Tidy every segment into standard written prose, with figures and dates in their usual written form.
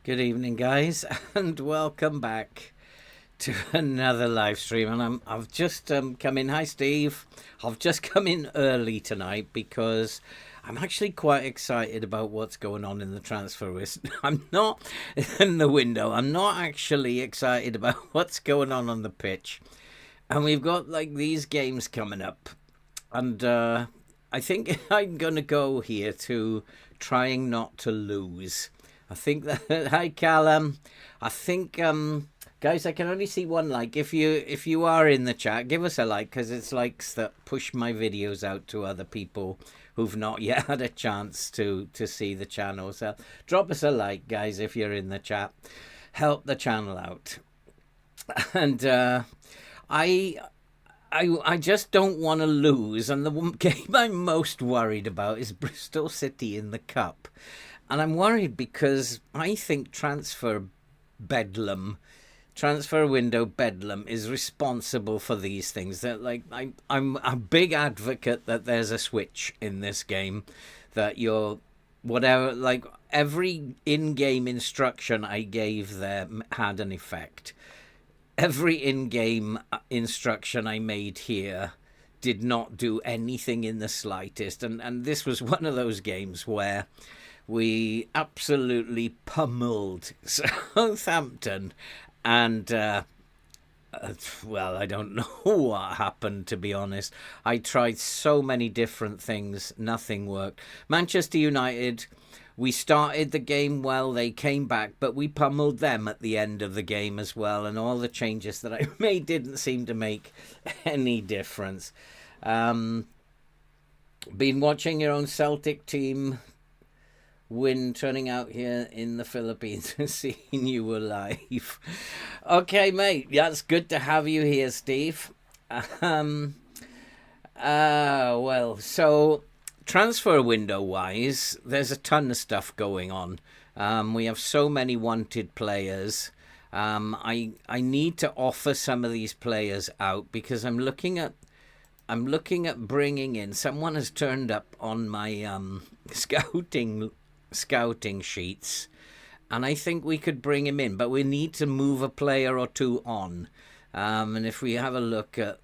Good evening, guys, and welcome back to another live stream. And I've just come in. Hi, Steve. I've just come in early tonight because I'm actually quite excited about what's going on in the transfer list. I'm not in the window. I'm not actually excited about what's going on the pitch. And we've got like these games coming up. And I think I'm going to go here to trying not to lose. I think that, hi Callum, I think, guys, I can only see one like. If you are in the chat, give us a like, because it's likes that push my videos out to other people who've not yet had a chance to see the channel. So drop us a like, guys, if you're in the chat. Help the channel out. And I just don't want to lose. And the game I'm most worried about is Bristol City in the Cup. And I'm worried because I think transfer window bedlam is responsible for these things. That like I'm a big advocate that there's a switch in this game, that you're whatever, like every in-game instruction I gave there had an effect. Every in-game instruction I made here did not do anything in the slightest, and this was one of those games where we absolutely pummeled Southampton, and well, I don't know what happened, to be honest. I tried so many different things, nothing worked. Manchester United, we started the game well, they came back, but we pummeled them at the end of the game as well, and all the changes that I made didn't seem to make any difference. Been watching your own Celtic team win, turning out here in the Philippines and seeing you alive. Okay, mate, that's good to have you here, Steve. Well, so transfer window wise, there's a ton of stuff going on. We have so many wanted players. I need to offer some of these players out because I'm looking at bringing in, someone has turned up on my scouting sheets, and I think we could bring him in, but we need to move a player or two on. And if we have a look at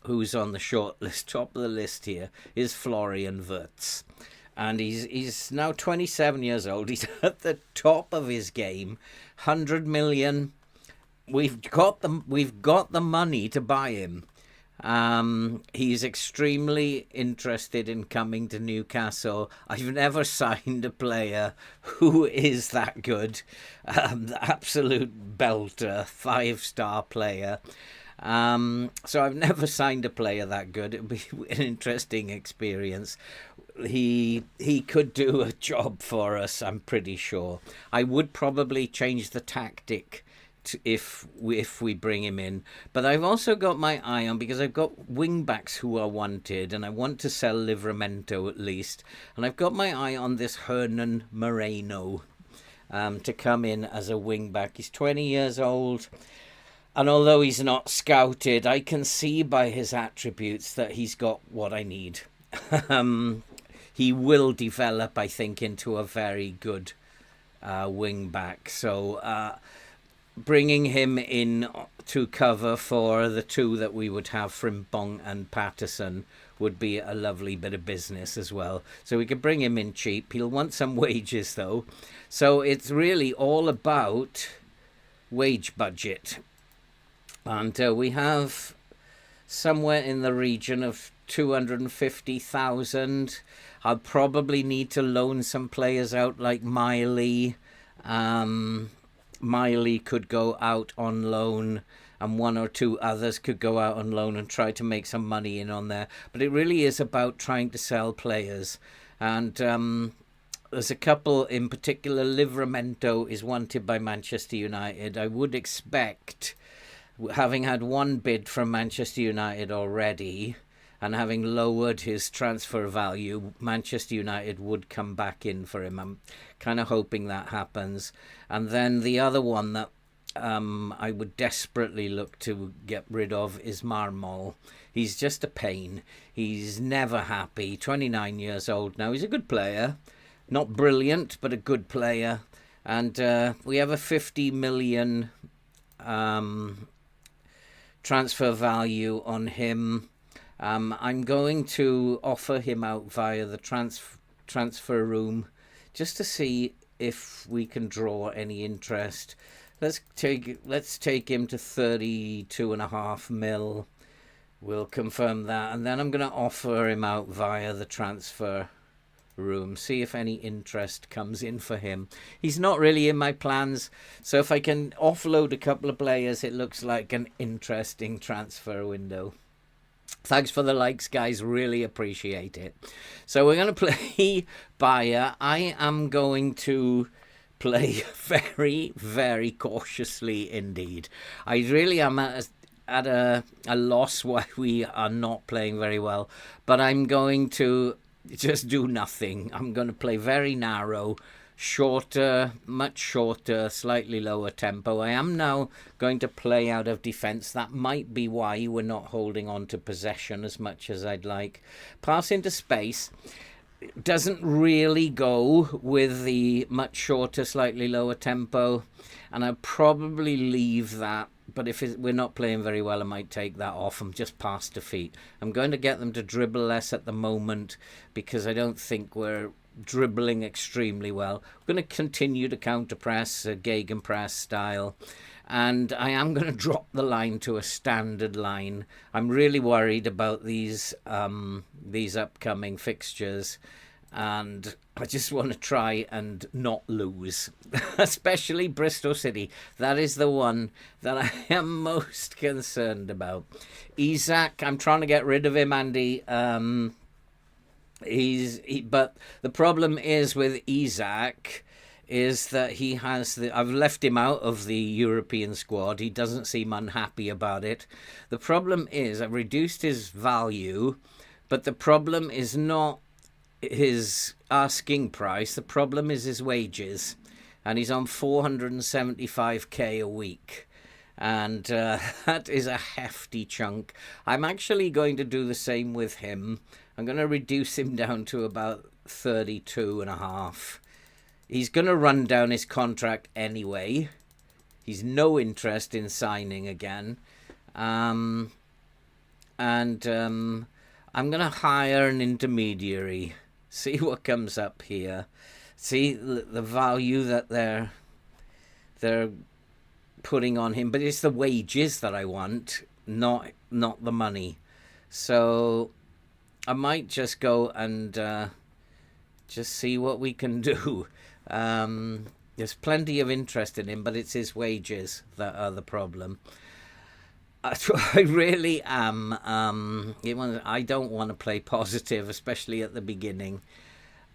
who's on the short list, top of the list here, is Florian Wirtz. And he's now 27 years old. He's at the top of his game. 100 million. We've got the money to buy him. He's extremely interested in coming to Newcastle. I've never signed a player who is that good. The absolute belter, 5-star player. So I've never signed a player that good. It'll be an interesting experience. He could do a job for us, I'm pretty sure. I would probably change the tactic if we bring him in, but I've also got my eye on, because I've got wing backs who are wanted, and I want to sell Livramento at least, and I've got my eye on this Hernan Moreno to come in as a wing back. He's 20 years old, and although he's not scouted, I can see by his attributes that he's got what I need. He will develop, I think, into a very good wing back. So bringing him in to cover for the two that we would have, Frimpong and Patterson, would be a lovely bit of business as well. So we could bring him in cheap. He'll want some wages, though. So it's really all about wage budget. And we have somewhere in the region of 250,000. I'll probably need to loan some players out like Miley. Miley could go out on loan, and one or two others could go out on loan and try to make some money in on there. But it really is about trying to sell players. And there's a couple in particular. Livramento is wanted by Manchester United. I would expect, having had one bid from Manchester United already, and having lowered his transfer value, Manchester United would come back in for him. I'm kind of hoping that happens. And then the other one that I would desperately look to get rid of is Marmol. He's just a pain. He's never happy. 29 years old now. He's a good player. Not brilliant, but a good player. And we have a 50 million transfer value on him. I'm going to offer him out via the transfer room just to see if we can draw any interest. Let's take him to 32.5 mil. We'll confirm that, and then I'm going to offer him out via the transfer room, see if any interest comes in for him. He's not really in my plans, so if I can offload a couple of players, it looks like an interesting transfer window. Thanks for the likes, guys. Really appreciate it. So we're going to play Bayer. I am going to play very, very cautiously indeed. I really am at a loss why we are not playing very well. But I'm going to just do nothing. I'm going to play very narrow, shorter, much shorter, slightly lower tempo. I am now going to play out of defence. That might be why we're not holding on to possession as much as I'd like. Pass into space doesn't really go with the much shorter, slightly lower tempo, and I'll probably leave that. But if we're not playing very well, I might take that off and just pass to feet. I'm going to get them to dribble less at the moment because I don't think we're dribbling extremely well. We're going to continue to counter-press, gegenpress style, and I am going to drop the line to a standard line. I'm really worried about these upcoming fixtures, and I just want to try and not lose, especially Bristol City. That is the one that I am most concerned about. Isaac, I'm trying to get rid of him, Andy. But the problem is with Isaac is that he has I've left him out of the European squad. He doesn't seem unhappy about it. The problem is I've reduced his value, but the problem is not his asking price. The problem is his wages, and he's on 475k a week. And that is a hefty chunk. I'm actually going to do the same with him. I'm going to reduce him down to about 32.5. He's going to run down his contract anyway. He's no interest in signing again. and I'm going to hire an intermediary, see what comes up here, see the value that they're putting on him, but it's the wages that I want, not the money. So I might just go and just see what we can do. There's plenty of interest in him, but it's his wages that are the problem. I really am. I don't want to play positive, especially at the beginning.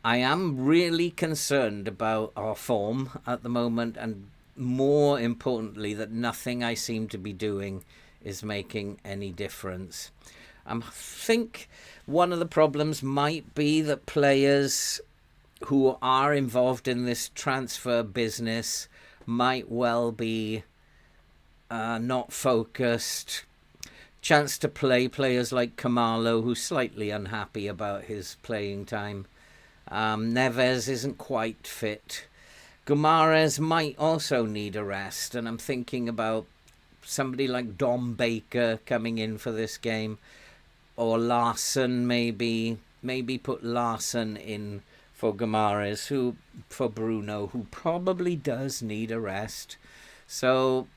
I am really concerned about our form at the moment, and more importantly, that nothing I seem to be doing is making any difference. I think one of the problems might be that players who are involved in this transfer business might well be not focused. Chance to play players like Kamalo, who's slightly unhappy about his playing time. Neves isn't quite fit. Gumares might also need a rest, and I'm thinking about somebody like Dom Baker coming in for this game, or Larson maybe put Larson in for Gumares, for Bruno, who probably does need a rest. So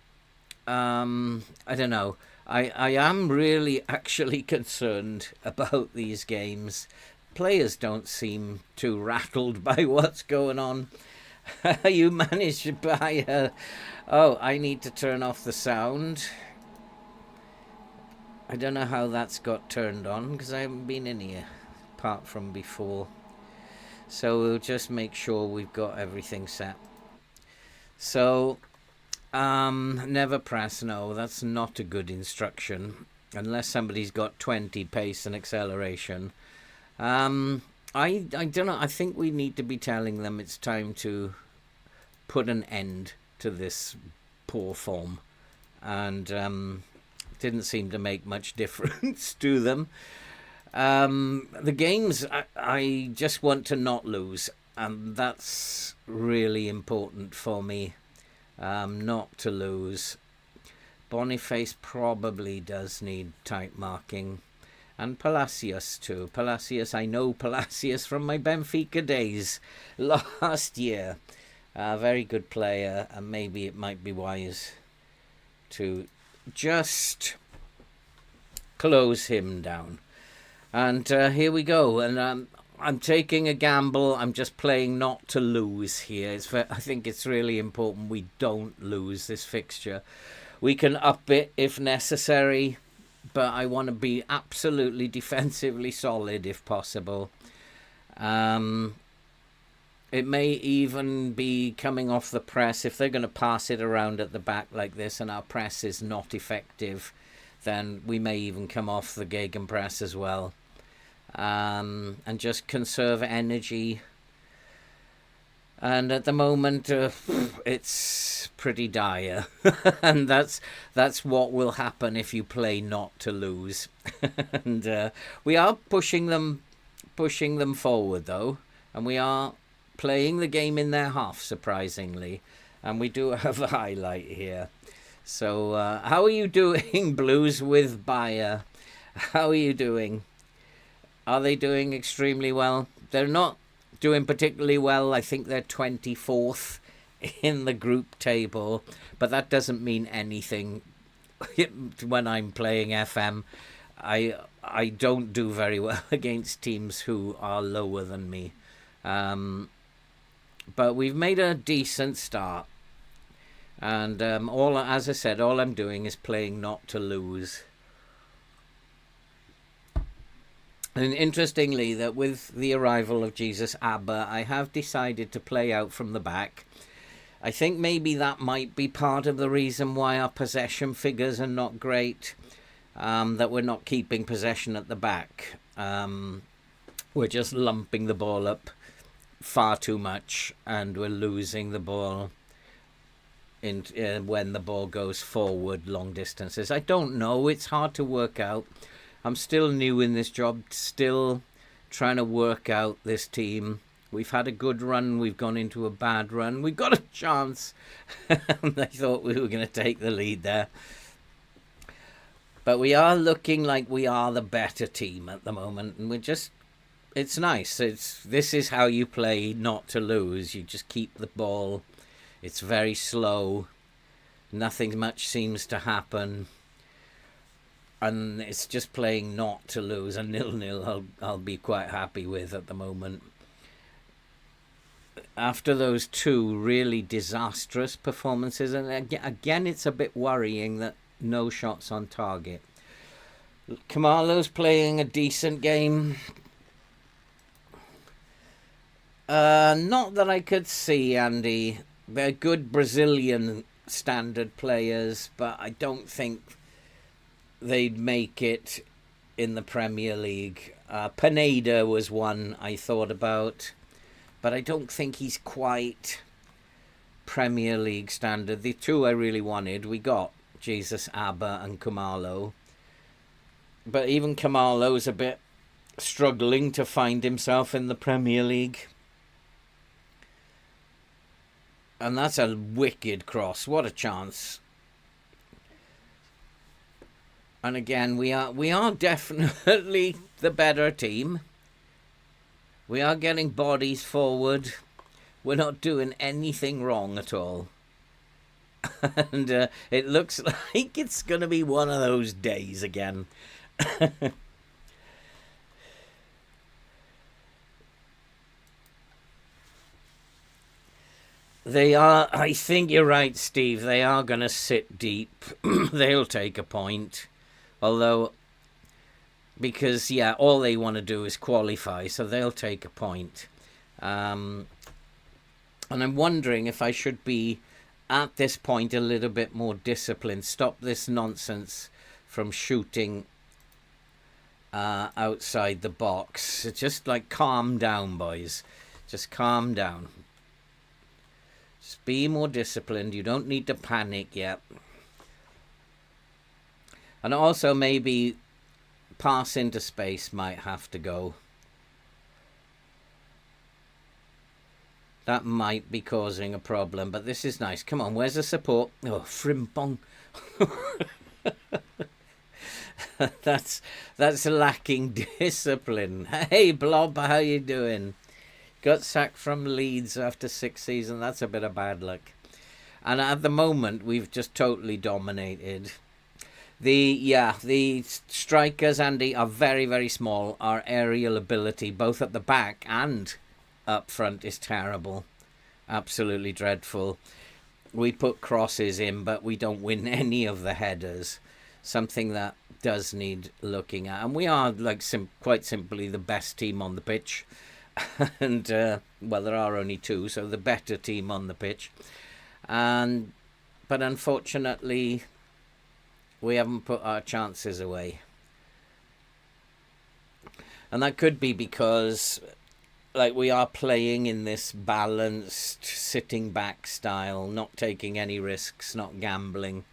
I don't know. I am really actually concerned about these games. Players don't seem too rattled by what's going on. You managed to buy a... Oh, I need to turn off the sound. I don't know how that's got turned on, because I haven't been in here, apart from before. So we'll just make sure we've got everything set. So, never press no. That's not a good instruction, unless somebody's got 20 pace and acceleration. I don't know. I think we need to be telling them it's time to put an end to this poor form, and didn't seem to make much difference to them. The games, I just want to not lose, and that's really important for me, not to lose. Boniface probably does need tight marking. And Palacios too. I know Palacios from my Benfica days last year. A very good player, and maybe it might be wise to just close him down. And here we go. And I'm taking a gamble. I'm just playing not to lose here. I think it's really important we don't lose this fixture. We can up it if necessary, but I want to be absolutely defensively solid if possible. It may even be coming off the press. If they're going to pass it around at the back like this and our press is not effective, then we may even come off the gegenpress as well. And just conserve energy. And at the moment, it's pretty dire. And that's what will happen if you play not to lose. And we are pushing them forward, though. And we are playing the game in their half, surprisingly. And we do have a highlight here. So how are you doing, Blues with Bayer? How are you doing? Are they doing extremely well? They're not doing particularly well. I think they're 24th in the group table, but that doesn't mean anything. When I'm playing FM, I don't do very well against teams who are lower than me. But we've made a decent start, and as I said, all I'm doing is playing not to lose. And interestingly, that with the arrival of Jesus Abba, I have decided to play out from the back. I think maybe that might be part of the reason why our possession figures are not great, that we're not keeping possession at the back. We're just lumping the ball up far too much, and we're losing the ball when the ball goes forward long distances. I don't know. It's hard to work out. I'm still new in this job, still trying to work out this team. We've had a good run. We've gone into a bad run. We've got a chance. I thought we were going to take the lead there. But we are looking like we are the better team at the moment, and it's nice. This is how you play not to lose. You just keep the ball. It's very slow. Nothing much seems to happen. And it's just playing not to lose. A 0-0 I'll be quite happy with at the moment. After those two really disastrous performances, and again it's a bit worrying that no shots on target. Kamalo's playing a decent game. Not that I could see, Andy. They're good Brazilian standard players, but I don't think they'd make it in the Premier League. Pineda was one I thought about, but I don't think he's quite Premier League standard. The two I really wanted, we got Jesus Abba and Kamalo. But even Kamalo's a bit struggling to find himself in the Premier League. And that's a wicked cross. What a chance. And again, we are definitely the better team. We are getting bodies forward. We're not doing anything wrong at all. And it looks like it's going to be one of those days again. They are, I think you're right, Steve. They are going to sit deep. They'll take a point. Although, because, yeah, all they want to do is qualify, so they'll take a point. And I'm wondering if I should be, at this point, a little bit more disciplined. Stop this nonsense from shooting outside the box. It's just like, calm down, boys. Just calm down. Just be more disciplined. You don't need to panic yet. And also maybe pass into space might have to go. That might be causing a problem, but this is nice. Come on, where's the support? Oh, Frimpong. That's lacking discipline. Hey, Blob, how you doing? Got sacked from Leeds after 6 seasons. That's a bit of bad luck. And at the moment, we've just totally dominated. The strikers, Andy, are very, very small. Our aerial ability, both at the back and up front, is terrible. Absolutely dreadful. We put crosses in, but we don't win any of the headers. Something that does need looking at. And we are, like, quite simply the best team on the pitch. And, well, there are only two, so the better team on the pitch. But unfortunately, we haven't put our chances away. And that could be because, like, we are playing in this balanced, sitting back style, not taking any risks, not gambling.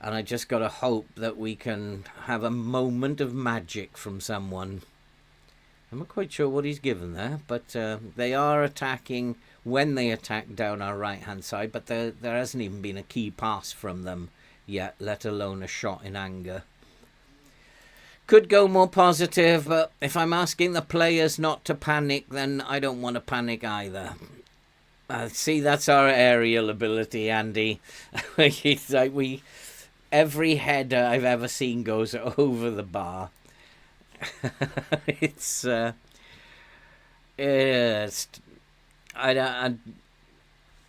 And I just got to hope that we can have a moment of magic from someone. I'm not quite sure what he's given there, but they are attacking when they attack down our right-hand side, but there hasn't even been a key pass from them yet, let alone a shot in anger. Could go more positive, but if I'm asking the players not to panic, then I don't want to panic either. See, that's our aerial ability, Andy. It's like every header I've ever seen goes over the bar.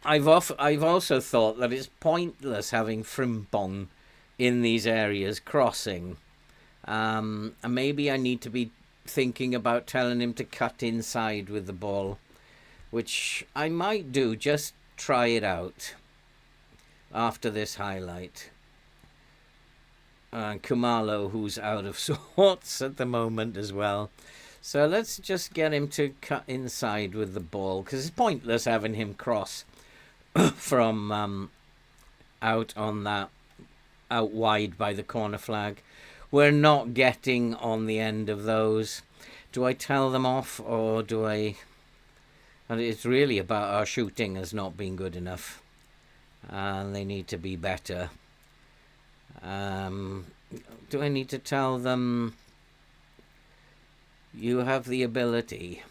I've also thought that it's pointless having Frimpong in these areas crossing. And maybe I need to be thinking about telling him to cut inside with the ball, which I might do. Just try it out after this highlight. And Kumalo, who's out of sorts at the moment as well. So let's just get him to cut inside with the ball, because it's pointless having him cross from out wide by the corner flag. We're not getting on the end of those. Do I tell them off, or do I... And it's really about our shooting has not been good enough. And they need to be better. Do I need to tell them you have the ability?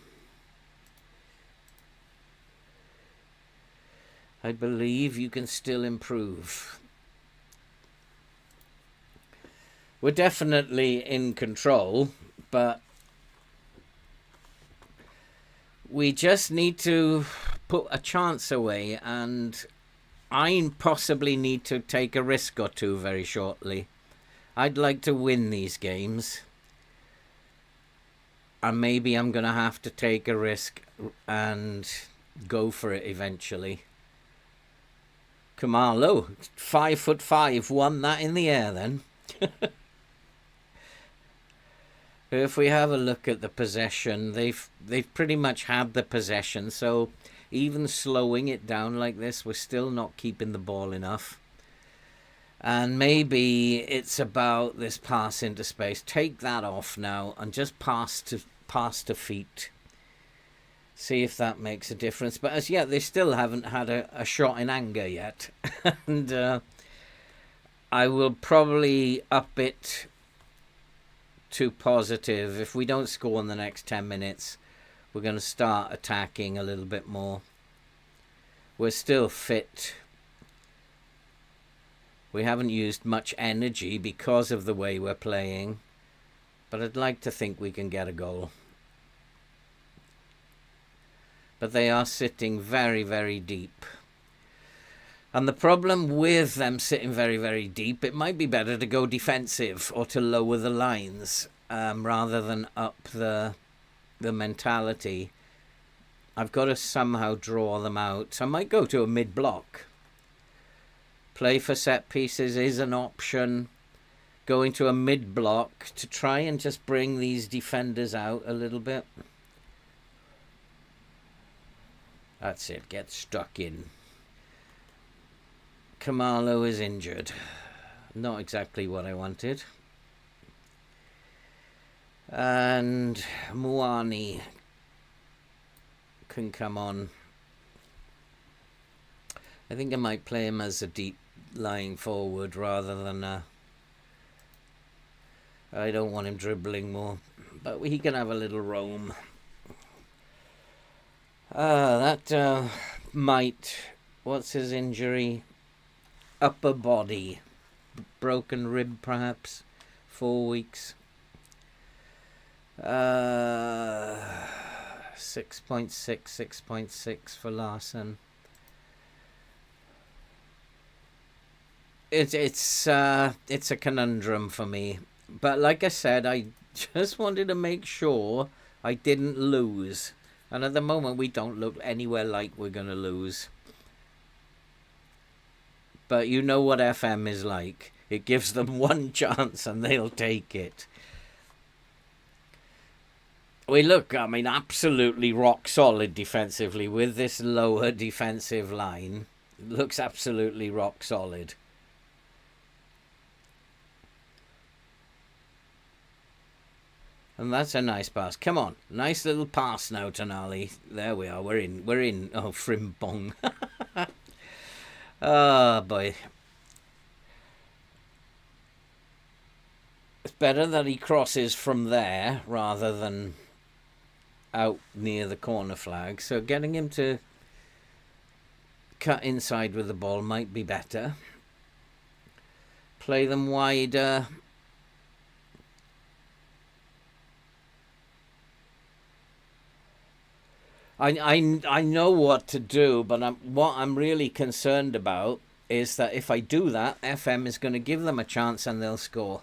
I believe you can still improve. We're definitely in control, but we just need to put a chance away, and I possibly need to take a risk or two very shortly. I'd like to win these games, and maybe I'm going to have to take a risk and go for it eventually. Kamalo, 5'5", won that in the air then. If we have a look at the possession, they've pretty much had the possession, so even slowing it down like this, we're still not keeping the ball enough. And maybe it's about this pass into space. Take that off now and just pass to feet. See if that makes a difference. But as yet, they still haven't had a shot in anger yet. And I will probably up it to positive. If we don't score in the next 10 minutes, we're going to start attacking a little bit more. We're still fit. We haven't used much energy because of the way we're playing, but I'd like to think we can get a goal. But they are sitting very, very deep. And the problem with them sitting very, very deep, it might be better to go defensive or to lower the lines rather than up the mentality. I've got to somehow draw them out. I might go to a mid-block. Play for set pieces is an option. Going to a mid-block to try and just bring these defenders out a little bit. That's it. Get stuck in. Kamalo is injured. Not exactly what I wanted. And Muani can come on. I think I might play him as a deep lying forward rather than I don't want him dribbling more, but he can have a little roam. That might... What's his injury? Upper body. Broken rib, perhaps. 4 weeks. 6.6, 6.6 for Larson. It's a conundrum for me. But like I said, I just wanted to make sure I didn't lose. And at the moment, we don't look anywhere like we're going to lose. But you know what FM is like. It gives them one chance and they'll take it. We look, I mean, absolutely rock solid defensively with this lower defensive line. It looks absolutely rock solid. And that's a nice pass. Come on. Nice little pass now, Tonali. There we are. We're in. We're in. Oh, Frimpong. Oh, boy. It's better that he crosses from there rather than out near the corner flag. So getting him to cut inside with the ball might be better. Play them wider. I know what to do, but what I'm really concerned about is that if I do that, FM is going to give them a chance and they'll score.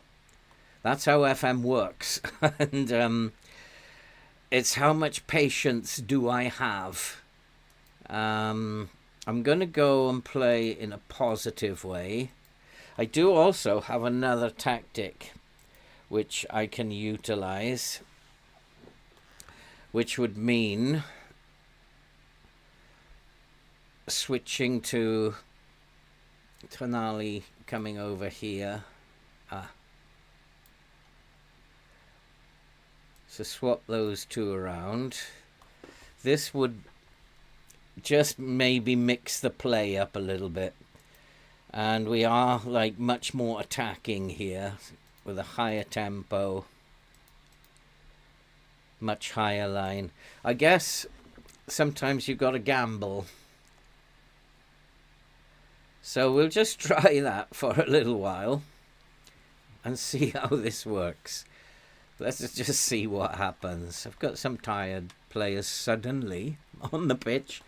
That's how FM works. And it's how much patience do I have. I'm going to go and play in a positive way. I do also have another tactic which I can utilize, which would mean switching to Tonali coming over here. So swap those two around. This would just maybe mix the play up a little bit. And we are like much more attacking here. with a higher tempo, much higher line. I guess sometimes you've got to gamble. So we'll just try that for a little while and see how this works. Let's just see what happens. I've got some tired players suddenly on the pitch.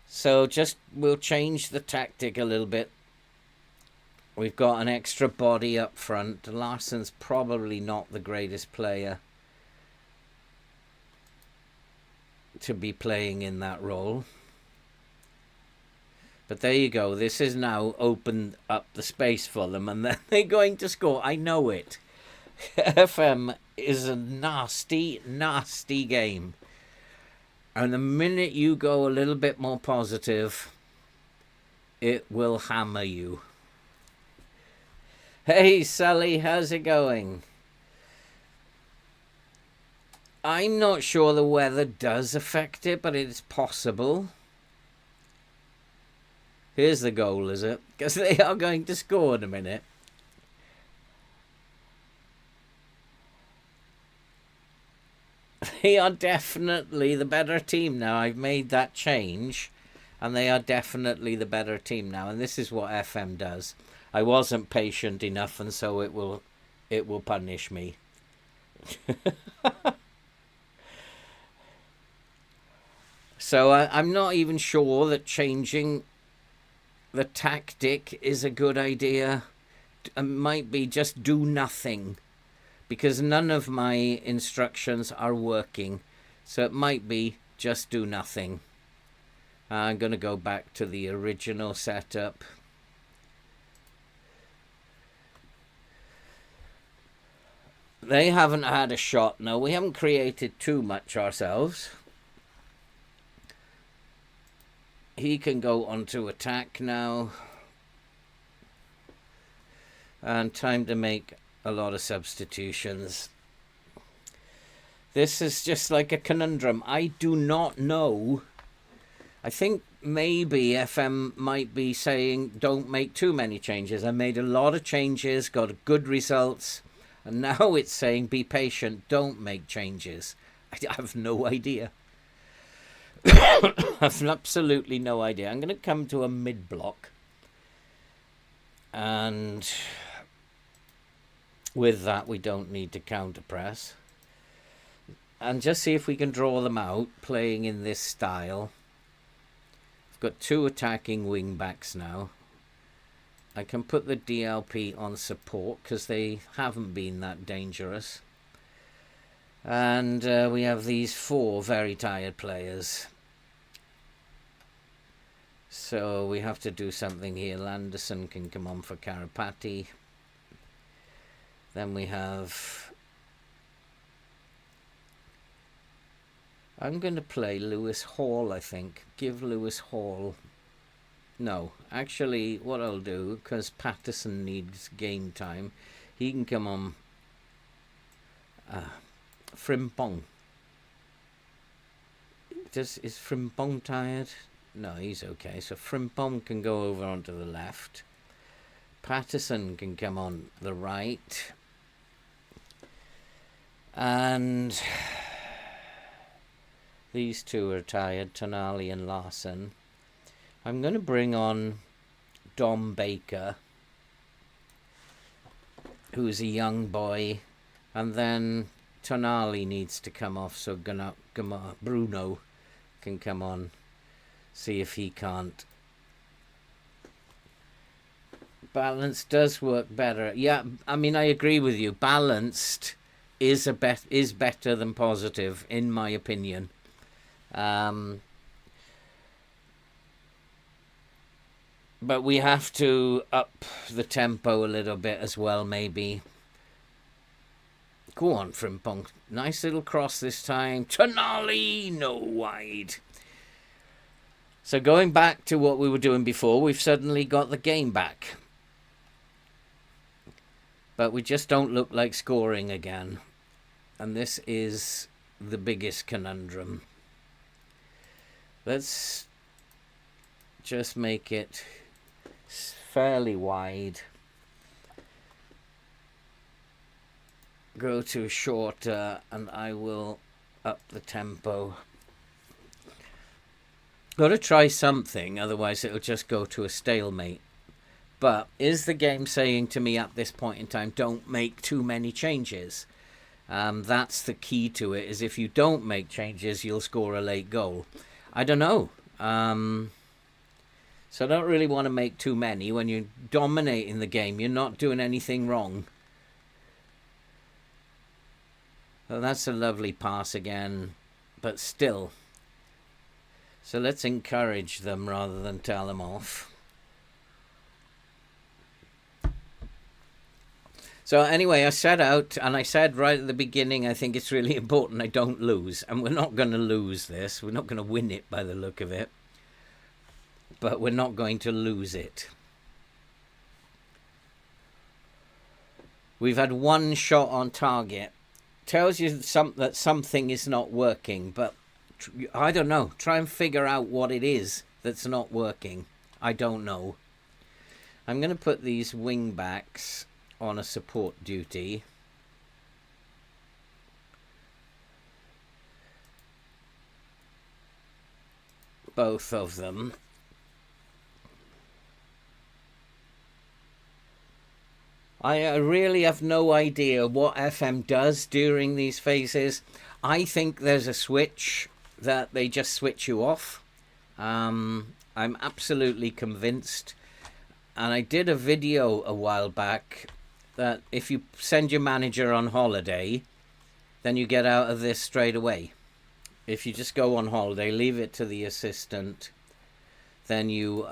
So we'll change the tactic a little bit. We've got an extra body up front. Larsson's probably not the greatest player to be playing in that role. But there you go. This has now opened up the space for them, and then they're going to score. I know it. FM is a nasty, nasty game. And the minute you go a little bit more positive, it will hammer you. Hey, Sally, how's it going? I'm not sure the weather does affect it, but it's possible. Here's the goal, is it? Because they are going to score in a minute. They are definitely the better team now. I've made that change, and they are definitely the better team now. And this is what FM does. I wasn't patient enough, and so it will punish me. So I'm not even sure that changing the tactic is a good idea. It might be just do nothing, because none of my instructions are working. So it might be just do nothing. I'm going to go back to the original setup. They haven't had a shot. No, we haven't created too much ourselves. He can go on to attack now. And time to make a lot of substitutions. This is just like a conundrum. I do not know. I think maybe FM might be saying don't make too many changes. I made a lot of changes, got good results. And now it's saying be patient, don't make changes. I have no idea. I have absolutely no idea. I'm going to come to a mid-block. And with that, we don't need to counter-press. And just see if we can draw them out, playing in this style. I've got two attacking wing-backs now. I can put the DLP on support, because they haven't been that dangerous. And we have these four very tired players. So we have to do something here. Landerson can come on for Karapati. Then we have... I'm going to play Lewis Hall, I think. Give Lewis Hall... No, actually what I'll do, because Patterson needs game time, he can come on... Frimpong. Is Frimpong tired? No, he's okay. So Frimpong can go over onto the left. Patterson can come on the right. And these two are tired, Tonali and Larsson. I'm going to bring on Dom Baker, who's a young boy. And then Tonali needs to come off, so Bruno can come on. See if he can't. Balanced does work better. Yeah, I mean, I agree with you. Balanced is better than positive, in my opinion. But we have to up the tempo a little bit as well, maybe. Go on, Frimpong. Nice little cross this time. Tonali, no wide. So going back to what we were doing before, we've suddenly got the game back. But we just don't look like scoring again. And this is the biggest conundrum. Let's just make it fairly wide. go to shorter, and I will up the tempo. Got to try something, otherwise it'll just go to a stalemate. But is the game saying to me at this point in time, don't make too many changes? That's the key to it, is if you don't make changes, you'll score a late goal. I don't know. So I don't really want to make too many. When you're dominating the game, you're not doing anything wrong. Well, that's a lovely pass again, but still. So let's encourage them rather than tell them off. So anyway, I set out, and I said right at the beginning, I think it's really important I don't lose. And we're not going to lose this. We're not going to win it by the look of it. But we're not going to lose it. We've had one shot on target. Tells you that something is not working, but I don't know. Try and figure out what it is that's not working. I don't know. I'm going to put these wing backs on a support duty. Both of them. I really have no idea what FM does during these phases. I think there's a switch that they just switch you off. I'm absolutely convinced. And I did a video a while back that if you send your manager on holiday, then you get out of this straight away. If you just go on holiday, leave it to the assistant, then you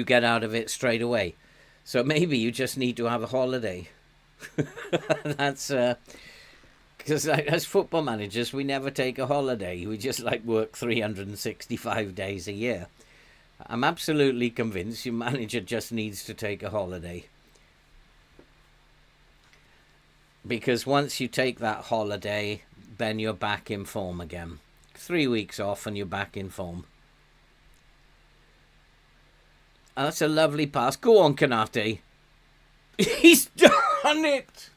get out of it straight away. So maybe you just need to have a holiday. That's because as football managers, we never take a holiday. We just work 365 days a year. I'm absolutely convinced your manager just needs to take a holiday. Because once you take that holiday, then you're back in form again. 3 weeks off and you're back in form. Oh, that's a lovely pass. Go on, Kanate. He's done it.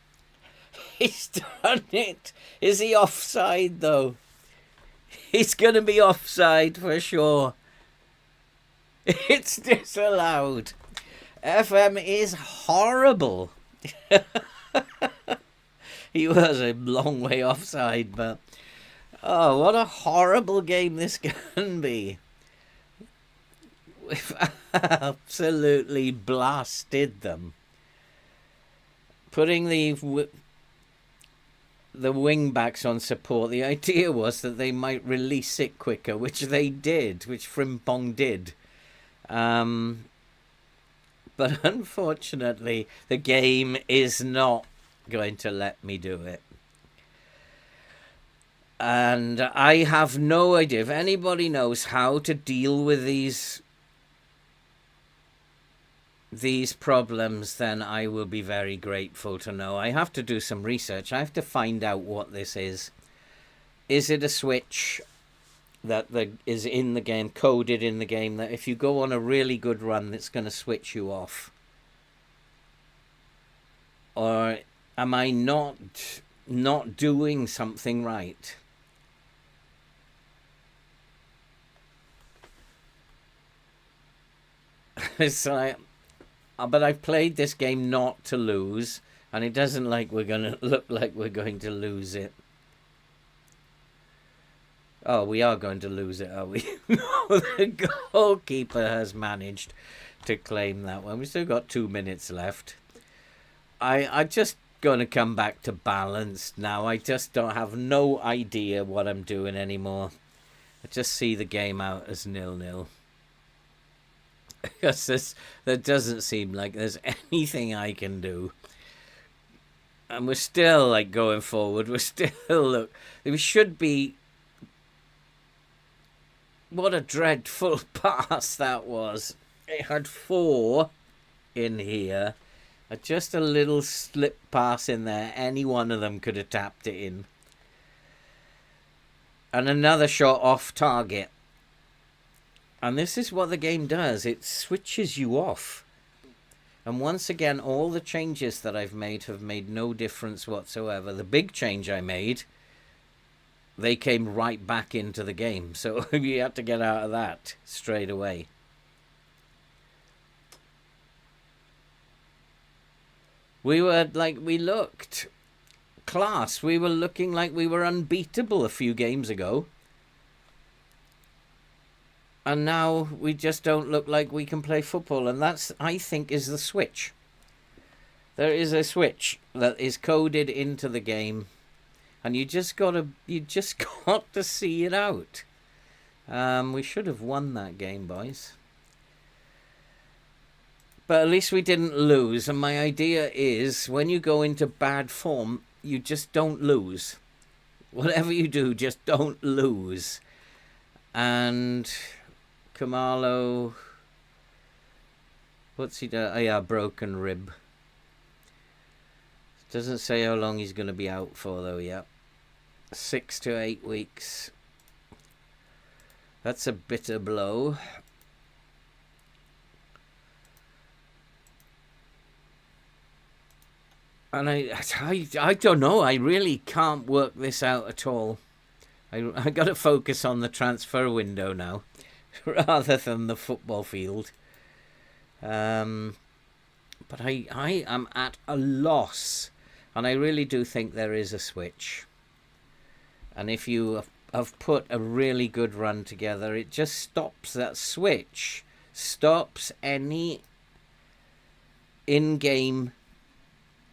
He's done it. Is he offside, though? He's going to be offside for sure. It's disallowed. FM is horrible. He was a long way offside, but oh, what a horrible game this can be. We've absolutely blasted them. Putting the wing backs on support, the idea was that they might release it quicker, which they did, which Frimpong did. But unfortunately, the game is not going to let me do it. And I have no idea. If anybody knows how to deal with these problems, then I will be very grateful to know. I have to do some research. I have to find out what this is. Is it a switch that is in the game, coded in the game, that if you go on a really good run, it's going to switch you off? Or am I not doing something right? It's like, but I've played this game not to lose, and it doesn't look like we're going to lose it. Oh, we are going to lose it, are we? No, the goalkeeper has managed to claim that one. We've still got 2 minutes left. I'm just going to come back to balanced now. I just have no idea what I'm doing anymore. I just see the game out as 0-0. Because there doesn't seem like there's anything I can do. And we're still going forward. We're still, we should be. What a dreadful pass that was. It had 4 in here. Just a little slip pass in there. Any one of them could have tapped it in. And another shot off target. And this is what the game does. It switches you off. And once again, all the changes that I've made have made no difference whatsoever. The big change I made, they came right back into the game. So you had to get out of that straight away. We looked class. We were looking like we were unbeatable a few games ago. And now we just don't look like we can play football. And that's, I think, is the switch. There is a switch that is coded into the game. And you just got to see it out. We should have won that game, boys. But at least we didn't lose. And my idea is, when you go into bad form, you just don't lose. Whatever you do, just don't lose. And Kamalo, what's he done? Oh yeah, broken rib. Doesn't say how long he's going to be out for though yet. 6 to 8 weeks. That's a bitter blow. And I don't know. I really can't work this out at all. I got to focus on the transfer window now, rather than the football field. But I am at a loss, and I really do think there is a switch. And if you have put a really good run together, it just stops that switch, stops any in-game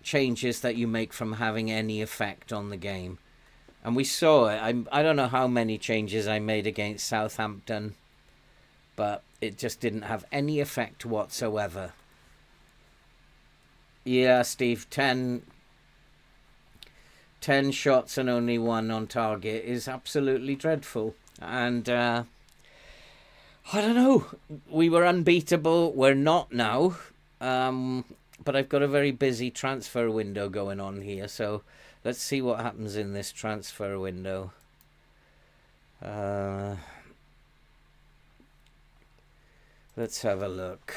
changes that you make from having any effect on the game. And we saw it. I don't know how many changes I made against Southampton, but it just didn't have any effect whatsoever. Yeah, Steve, 10 shots and only 1 on target is absolutely dreadful. And I don't know. We were unbeatable. We're not now. But I've got a very busy transfer window going on here, so let's see what happens in this transfer window. Let's have a look.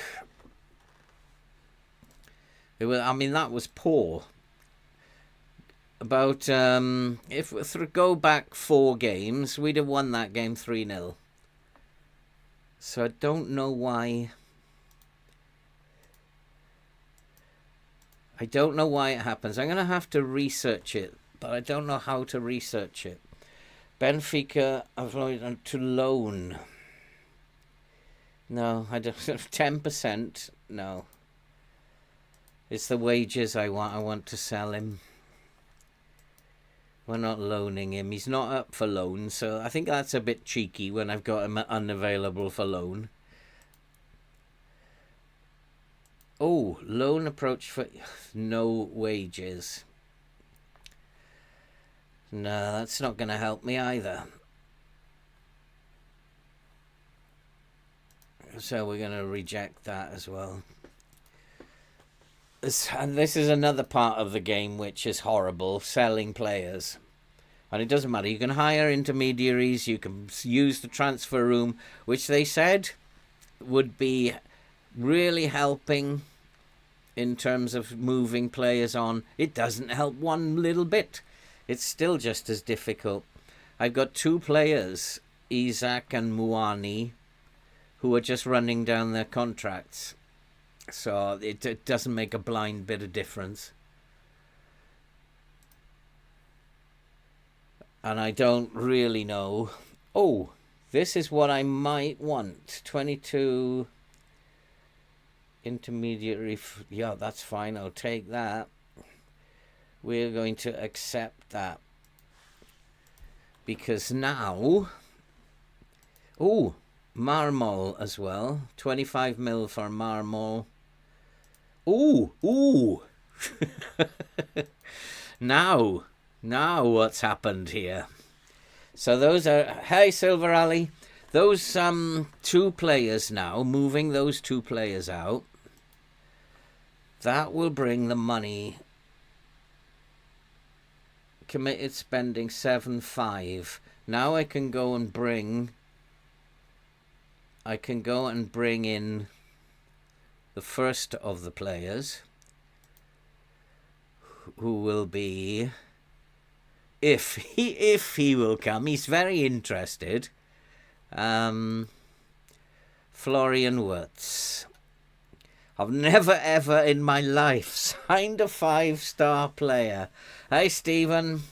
That was poor. About if we go back 4 games, we'd have won that game 3-0. So I don't know why. I don't know why it happens. I'm going to have to research it, but I don't know how to research it. Benfica avoided to loan. No, I don't. 10%. No. It's the wages I want. I want to sell him. We're not loaning him. He's not up for loan, so I think that's a bit cheeky when I've got him unavailable for loan. Oh, loan approach for no wages. No, that's not going to help me either. So we're going to reject that as well. And this is another part of the game which is horrible, selling players. And it doesn't matter. You can hire intermediaries. You can use the transfer room, which they said would be really helping in terms of moving players on. It doesn't help one little bit. It's still just as difficult. I've got 2 players, Isaac and Muani, who are just running down their contracts. So it doesn't make a blind bit of difference. And I don't really know. Oh, this is what I might want. 22... intermediary, yeah, that's fine. I'll take that. We're going to accept that because now, oh, Marmol as well. 25 mil for Marmol. Ooh. Now what's happened here? So those are, hey, Silver Alley, those 2 players now, moving those 2 players out. That will bring the money. Committed spending 7.5. Now I can go and bring in the first of the players, who will be, if he will come, he's very interested. Florian Wirtz. I've never ever in my life signed a 5-star player. Hey, Stephen.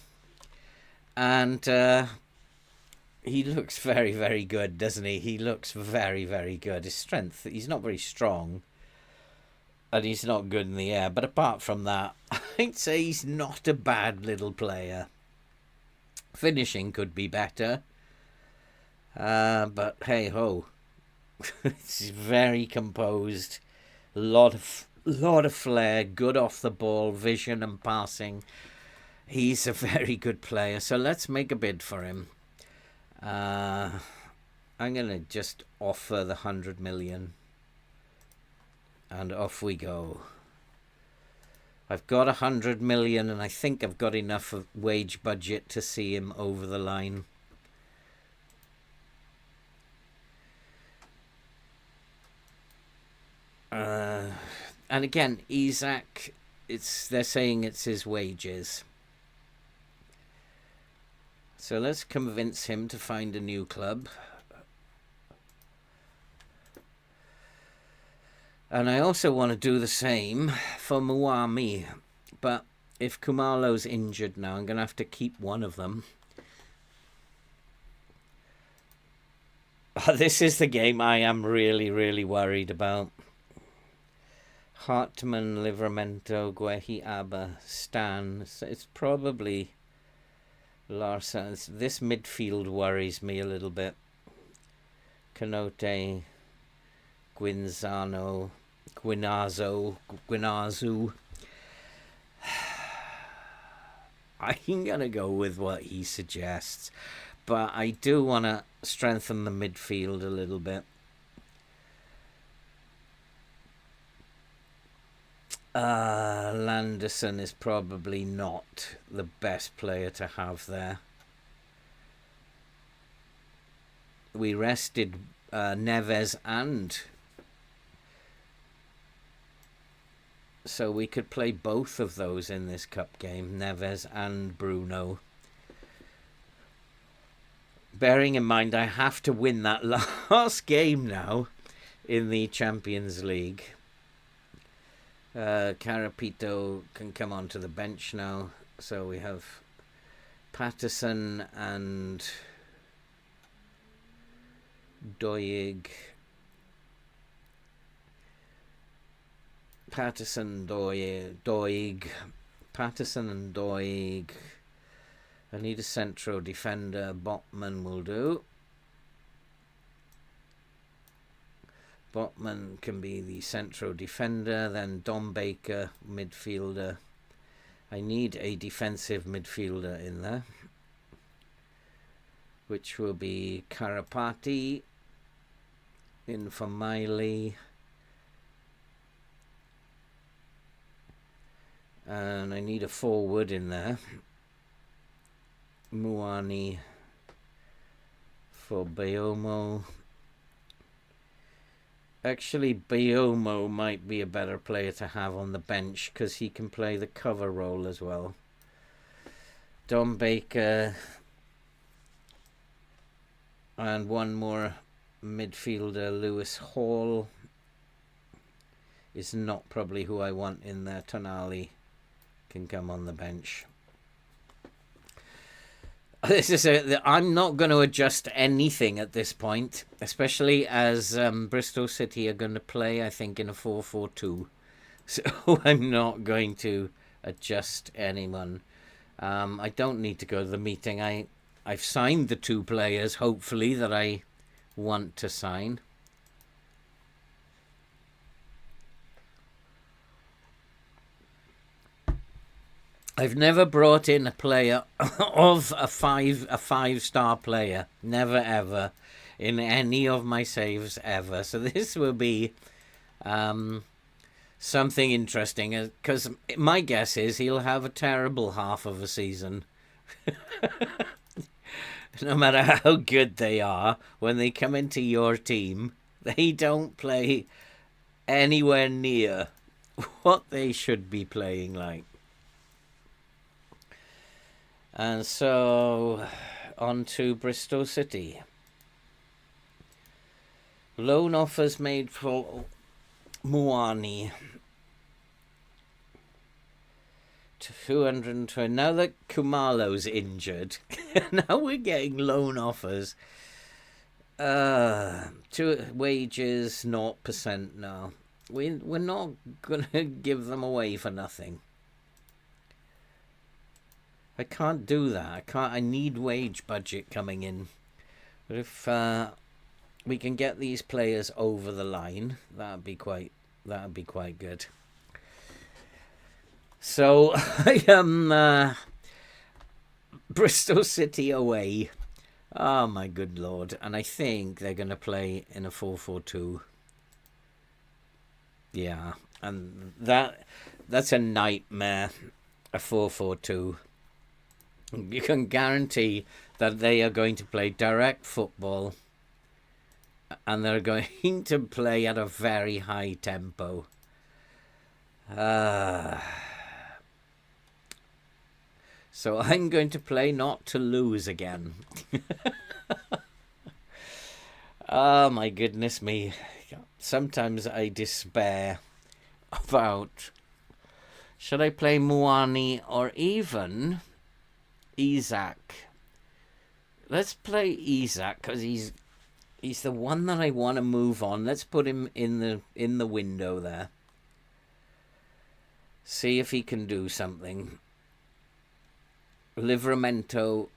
And he looks very, very good, doesn't he? He looks very, very good. His strength, he's not very strong. And he's not good in the air. But apart from that, I'd say he's not a bad little player. Finishing could be better. But hey-ho. He's very composed. Lot of flair, good off the ball, vision and passing. He's a very good player, so let's make a bid for him. I'm gonna just offer the 100 million, and off we go. I've got 100 million, and I think I've got enough of wage budget to see him over the line. And again, Isaac, they're saying it's his wages. So let's convince him to find a new club. And I also want to do the same for Muami. But if Kumalo's injured now, I'm going to have to keep one of them. This is the game I am really, really worried about. Hartman, Livramento, Guehi, Abba, Stan. It's probably Larson. This midfield worries me a little bit. Canote, Guinzazu. I'm going to go with what he suggests. But I do want to strengthen the midfield a little bit. Landerson is probably not the best player to have there. We rested Neves, and so we could play both of those in this cup game, Neves and Bruno. Bearing in mind I have to win that last game now in the Champions League. Carapito can come onto the bench now. So we have Patterson and Doig. Patterson, Doig. Patterson and Doig. I need a central defender. Botman will do. Botman can be the central defender. Then Dom Baker, midfielder. I need a defensive midfielder in there, which will be Karapati in for Miley. And I need a forward in there. Muani for Bayomo. Actually, Bayomo might be a better player to have on the bench because he can play the cover role as well. Dom Baker and one more midfielder, Lewis Hall, is not probably who I want in there. Tonali can come on the bench. This is I'm not going to adjust anything at this point, especially as Bristol City are going to play, I think, in a 4-4-2. So I'm not going to adjust anyone. I don't need to go to the meeting. I've signed the 2 players, hopefully, that I want to sign. I've never brought in a player of a 5-star player. Never ever. In any of my saves ever. So this will be something interesting. Because my guess is he'll have a terrible half of a season. No matter how good they are, when they come into your team, they don't play anywhere near what they should be playing like. And so on to Bristol City. Loan offers made for Muani. 220. Now that Kumalo's injured, now we're getting loan offers. Wages 0% now. We're not gonna give them away for nothing. I can't do that. I need wage budget coming in. But if we can get these players over the line, that'd be quite good. So I am Bristol City away. Oh my good lord. And I think they're going to play in a 4-4-2. Yeah, and that's a nightmare, a 4-4-2. You can guarantee that they are going to play direct football, and they're going to play at a very high tempo. So I'm going to play not to lose again. Oh my goodness me. Sometimes I despair about, should I play Muani or even Isaac? Let's play Isaac because he's the one that I want to move on. Let's put him in the window there. See if he can do something. Livramento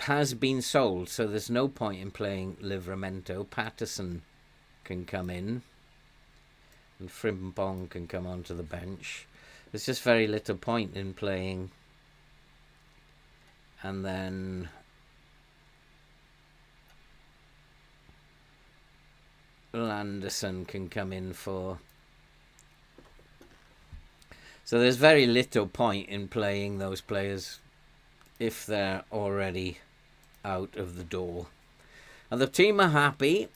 has been sold, so there's no point in playing Livramento. Patterson can come in, and Frimpong can come onto the bench. There's just very little point in playing. And then Landerson can come in for. So there's very little point in playing those players if they're already out of the door. And the team are happy.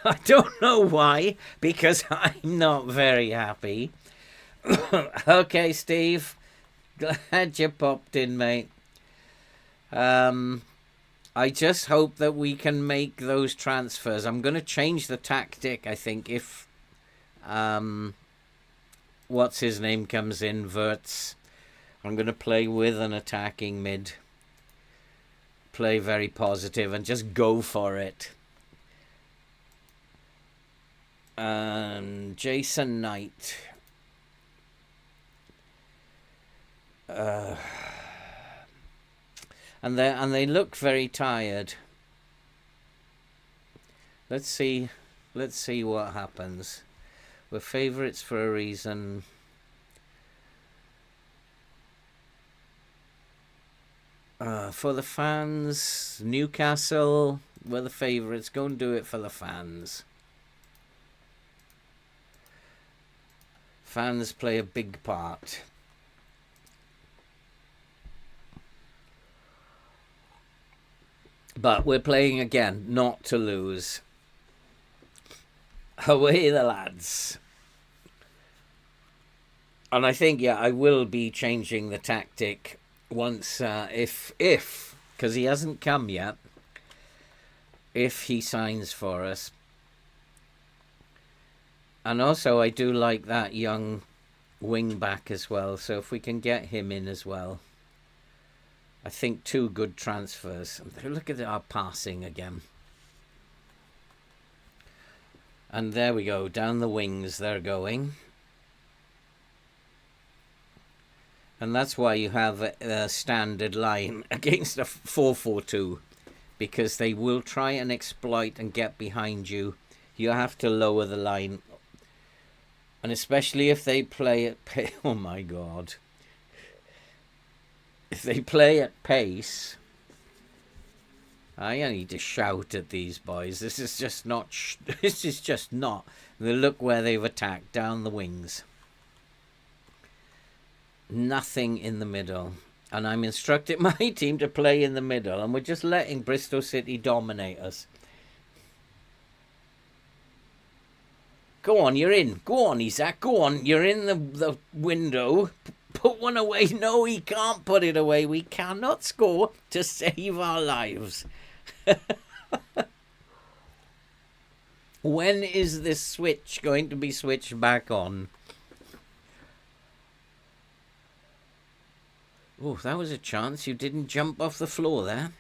I don't know why, because I'm not very happy. Okay, Steve. Glad you popped in, mate. I just hope that we can make those transfers. I'm going to change the tactic, I think, if what's his name comes in, Wirtz. I'm going to play with an attacking mid. Play very positive and just go for it. And Jason Knight. And they look very tired. Let's see what happens. We're favourites for a reason. For the fans, Newcastle, we're the favourites. Go and do it for the fans. Fans play a big part. But we're playing again, not to lose. Away the lads. And I think, yeah, I will be changing the tactic once, if, because he hasn't come yet, if he signs for us. And also, I do like that young wing back as well, so if we can get him in as well. I think 2 good transfers. Look at our passing again. And there we go, down the wings they're going. And that's why you have a standard line against a 4-4-2. Because they will try and exploit and get behind you. You have to lower the line. And especially if they play at pace. Oh my God. If they play at pace. I need to shout at these boys. This is just not. This is just not. Look where they've attacked, down the wings. Nothing in the middle. And I'm instructing my team to play in the middle. And we're just letting Bristol City dominate us. Go on, you're in. Go on, Isaac. Go on, you're in the window. Put one away. No, he can't put it away. We cannot score to save our lives. When is this switch going to be switched back on? Oh, that was a chance. You didn't jump off the floor there.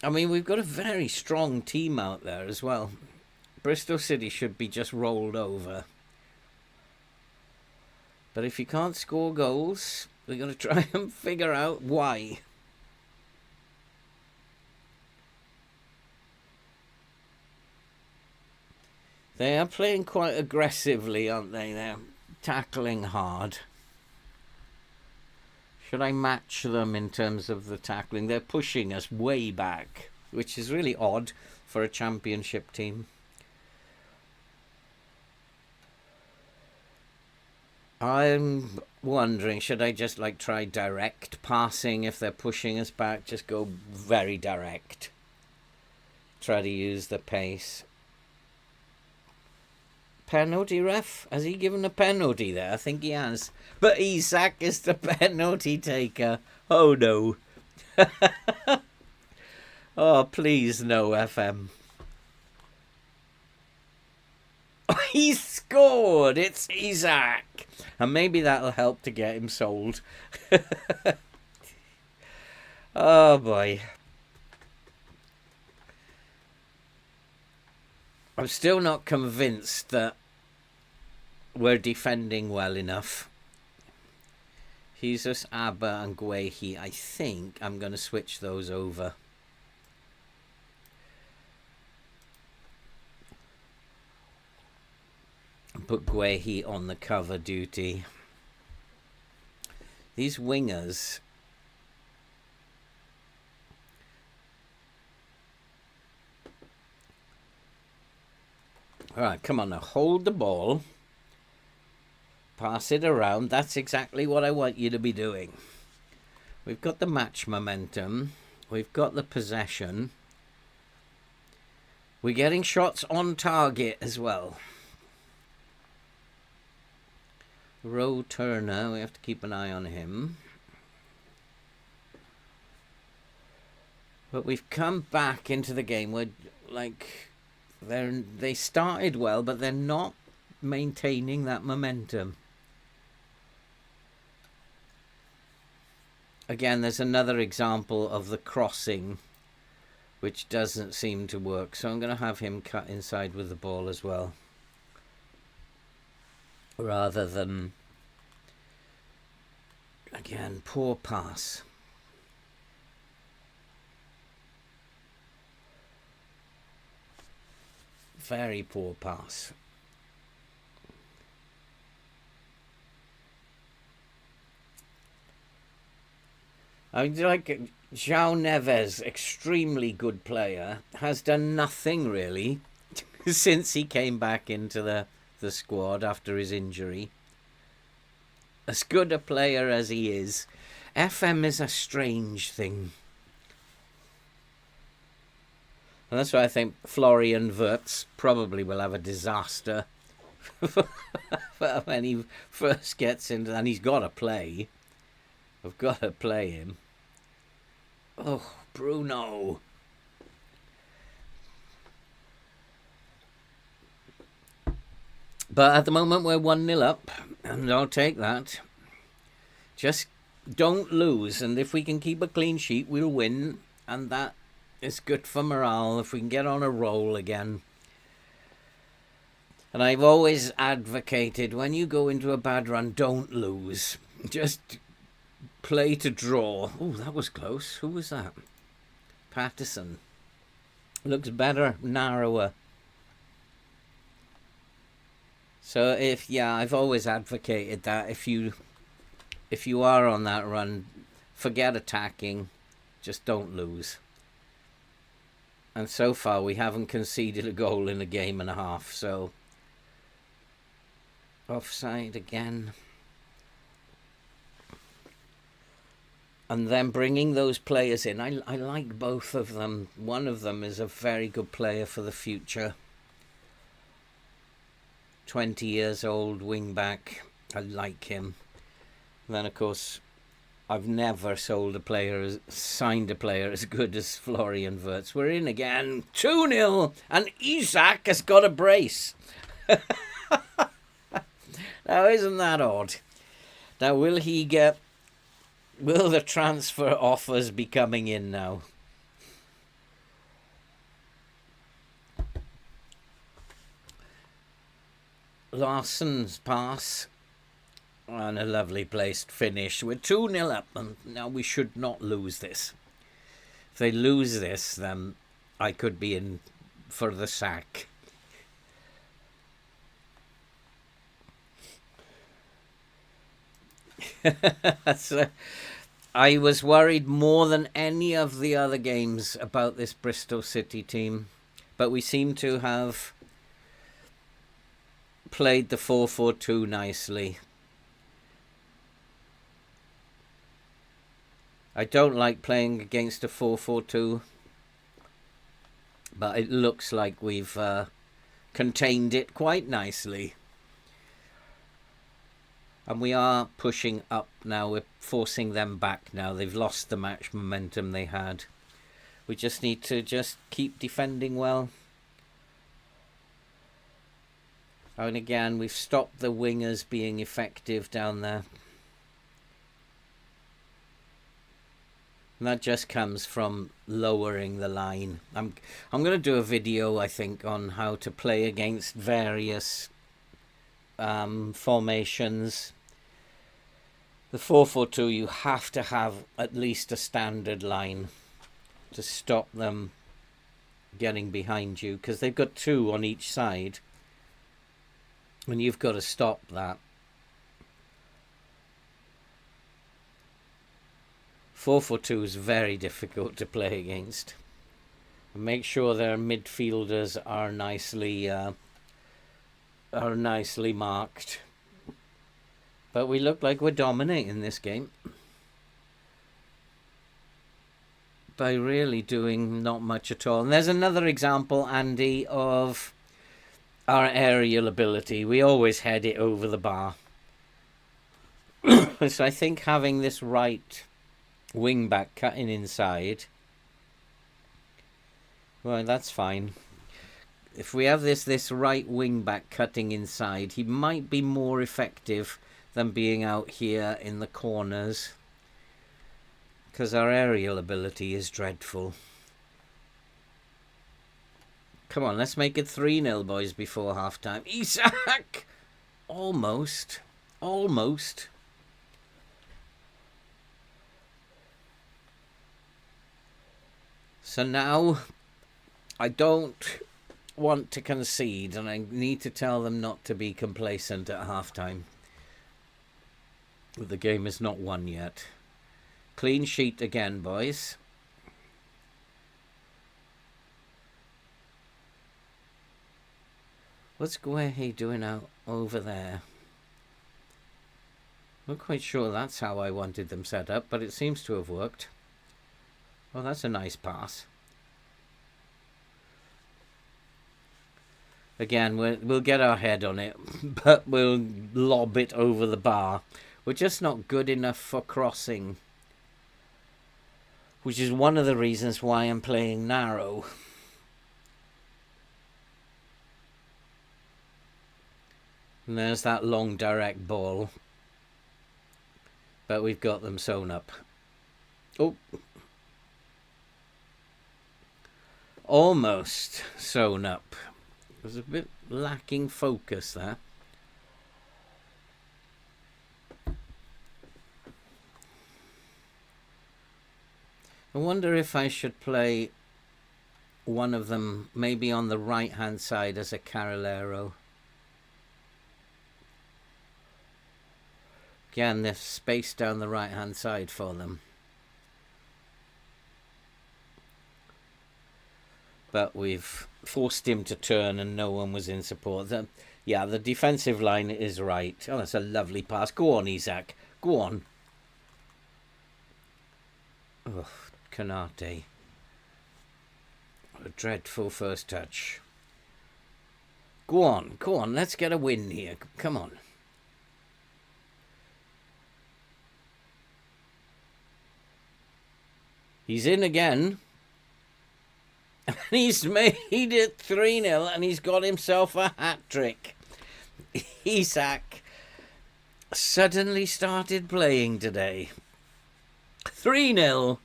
I mean, we've got a very strong team out there as well. Bristol City should be just rolled over. But if you can't score goals, we've got to try and figure out why. They are playing quite aggressively, aren't they? They're tackling hard. Should I match them in terms of the tackling? They're pushing us way back, which is really odd for a championship team. I'm wondering, should I just try direct passing if they're pushing us back? Just go very direct. Try to use the pace. Penalty, ref? Has he given a penalty there? I think he has. But Isak is the penalty taker. Oh no. Oh, please no, FM. Oh, he scored! It's Isak! And maybe that'll help to get him sold. Oh boy. I'm still not convinced that we're defending well enough. Jesus, Abba and Guehi. I think I'm going to switch those over. Put Guehi on the cover duty. These wingers... Alright, come on now. Hold the ball. Pass it around. That's exactly what I want you to be doing. We've got the match momentum. We've got the possession. We're getting shots on target as well. Rowe Turner, we have to keep an eye on him. But we've come back into the game where, they started well, but they're not maintaining that momentum. Again, there's another example of the crossing, which doesn't seem to work. So I'm going to have him cut inside with the ball as well, rather than, again, poor pass. Very poor pass. I mean, João Neves, extremely good player, has done nothing really since he came back into the squad after his injury. As good a player as he is, FM is a strange thing. And that's why I think Florian Wirtz probably will have a disaster when he first gets into... And he's got to play. I've got to play him. Oh, Bruno. But at the moment we're 1-0 up, and I'll take that. Just don't lose, and if we can keep a clean sheet, we'll win, and that is good for morale if we can get on a roll again. And I've always advocated, when you go into a bad run, don't lose. Just play to draw. Oh, that was close. Who was that? Patterson. Looks better, narrower. So I've always advocated that if you are on that run, forget attacking, just don't lose. And so far we haven't conceded a goal in a game and a half, so offside again. And then bringing those players in. I like both of them. One of them is a very good player for the future. 20 years old, wing back. I like him. And then, of course, I've never signed a player as good as Florian Wirtz. We're in again. 2-0. And Isaac has got a brace. Now, isn't that odd? Now, will the transfer offers be coming in now? Larsson's pass. And a lovely placed finish. We're 2-0 up, and now we should not lose this. If they lose this, then I could be in for the sack. I was worried more than any of the other games about this Bristol City team, but we seem to have played the 4-4-2 nicely. I don't like playing against a 4-4-2, but it looks like we've contained it quite nicely. And we are pushing up now. We're forcing them back now. They've lost the match momentum they had. We just need to keep defending well. And again, we've stopped the wingers being effective down there. And that just comes from lowering the line. I'm going to do a video, I think, on how to play against various formations. The 4-4-2, you have to have at least a standard line to stop them getting behind you, because they've got two on each side, and you've got to stop that. 4-4-2 is very difficult to play against. And make sure their midfielders are nicely marked. But we look like we're dominating this game by really doing not much at all. And there's another example, Andy, of our aerial ability. We always head it over the bar. So I think having this right wing back cutting inside, well, that's fine. If we have this right wing back cutting inside, he might be more effective than being out here in the corners, because our aerial ability is dreadful. Come on, let's make it 3-0, boys, before half-time. Isaac! Almost. So now, I don't want to concede, and I need to tell them not to be complacent at half-time. The game is not won yet. Clean sheet again, boys. What's Guehi doing out over there? Not quite sure that's how I wanted them set up, but it seems to have worked. Well, that's a nice pass. Again, we'll get our head on it, but we'll lob it over the bar. We're just not good enough for crossing, which is one of the reasons why I'm playing narrow. And there's that long direct ball, but we've got them sewn up. Oh, almost sewn up. There's a bit lacking focus there. I wonder if I should play one of them maybe on the right hand side as a Carrilero. Again, there's space down the right hand side for them. But we've forced him to turn and no one was in support. Yeah, the defensive line is right. Oh, that's a lovely pass. Go on, Isaac. Go on. Oh, Canate. A dreadful first touch. Go on, let's get a win here. Come on. He's in again. And he's made it 3-0 and he's got himself a hat-trick. Isak suddenly started playing today. 3-0.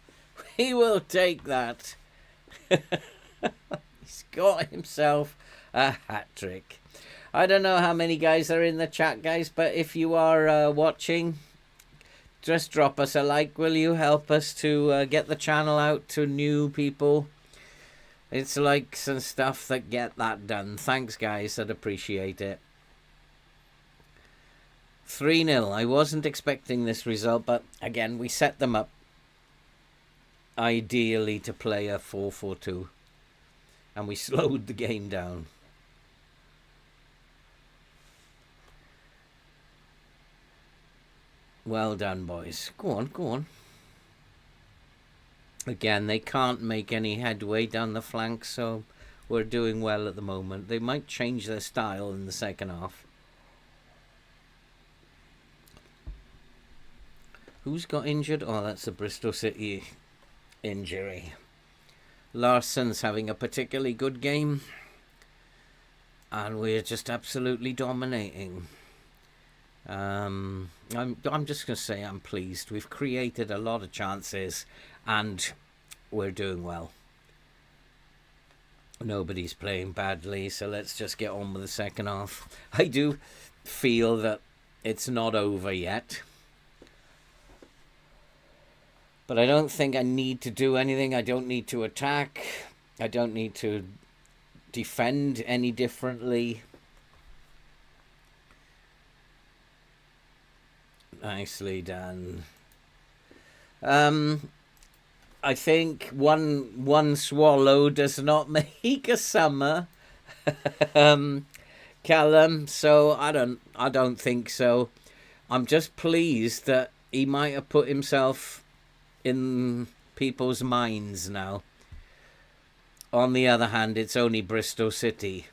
He will take that. He's got himself a hat-trick. I don't know how many guys are in the chat, guys, but if you are watching, just drop us a like, will you? Help us to get the channel out to new people. It's likes and stuff that get that done. Thanks, guys. I'd appreciate it. 3-0. I wasn't expecting this result, but again, we set them up ideally to play a 4-4-2. And we slowed the game down. Well done, boys. Go on. Again, they can't make any headway down the flank, so we're doing well at the moment. They might change their style in the second half. Who's got injured? Oh, that's a Bristol City injury. Larsson's having a particularly good game. And we're just absolutely dominating. I'm just going to say I'm pleased. We've created a lot of chances and we're doing well. Nobody's playing badly, so let's just get on with the second half. I do feel that it's not over yet. But I don't think I need to do anything. I don't need to attack. I don't need to defend any differently. Nicely done. I think one swallow does not make a summer. Callum, so I don't think so. I'm just pleased that he might have put himself in people's minds now. On the other hand, it's only Bristol City.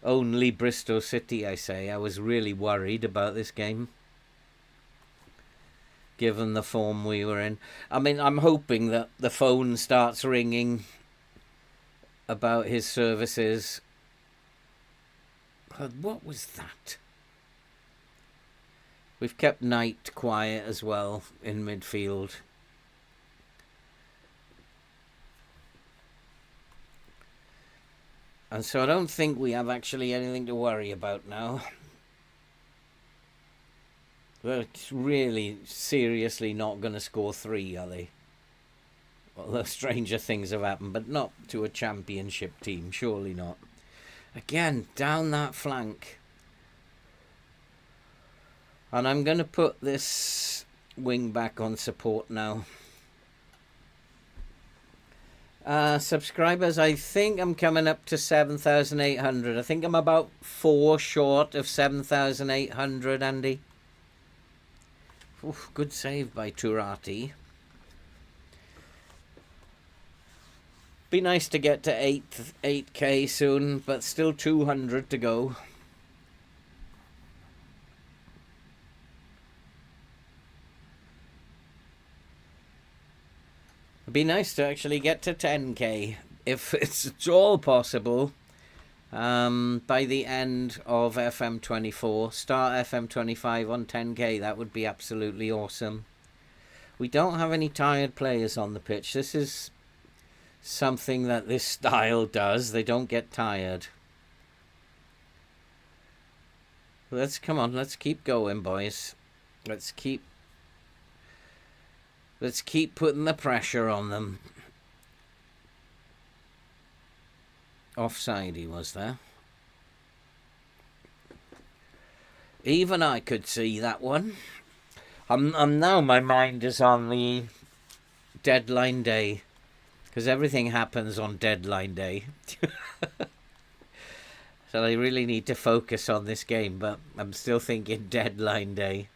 Only Bristol City, I say. I was really worried about this game, given the form we were in. I mean, I'm hoping that the phone starts ringing about his services. God, what was that? We've kept Knight quiet as well in midfield. And so I don't think we have actually anything to worry about now. They're really seriously not going to score 3, are they? Although stranger things have happened, but not to a championship team, surely not. Again, down that flank. And I'm going to put this wing back on support now. Subscribers, I think I'm coming up to 7,800. I think I'm about 4 short of 7,800, Andy. Oof, good save by Turati. Be nice to get to 8k soon, but still 200 to go. It'd be nice to actually get to 10k, if it's at all possible, by the end of FM24. Start FM25 on 10k, that would be absolutely awesome. We don't have any tired players on the pitch. This is something that this style does. They don't get tired. Come on, let's keep going, boys. Let's keep putting the pressure on them. Offside he was there. Even I could see that one. I'm now, my mind is on the deadline day, because everything happens on deadline day. So I really need to focus on this game, but I'm still thinking deadline day.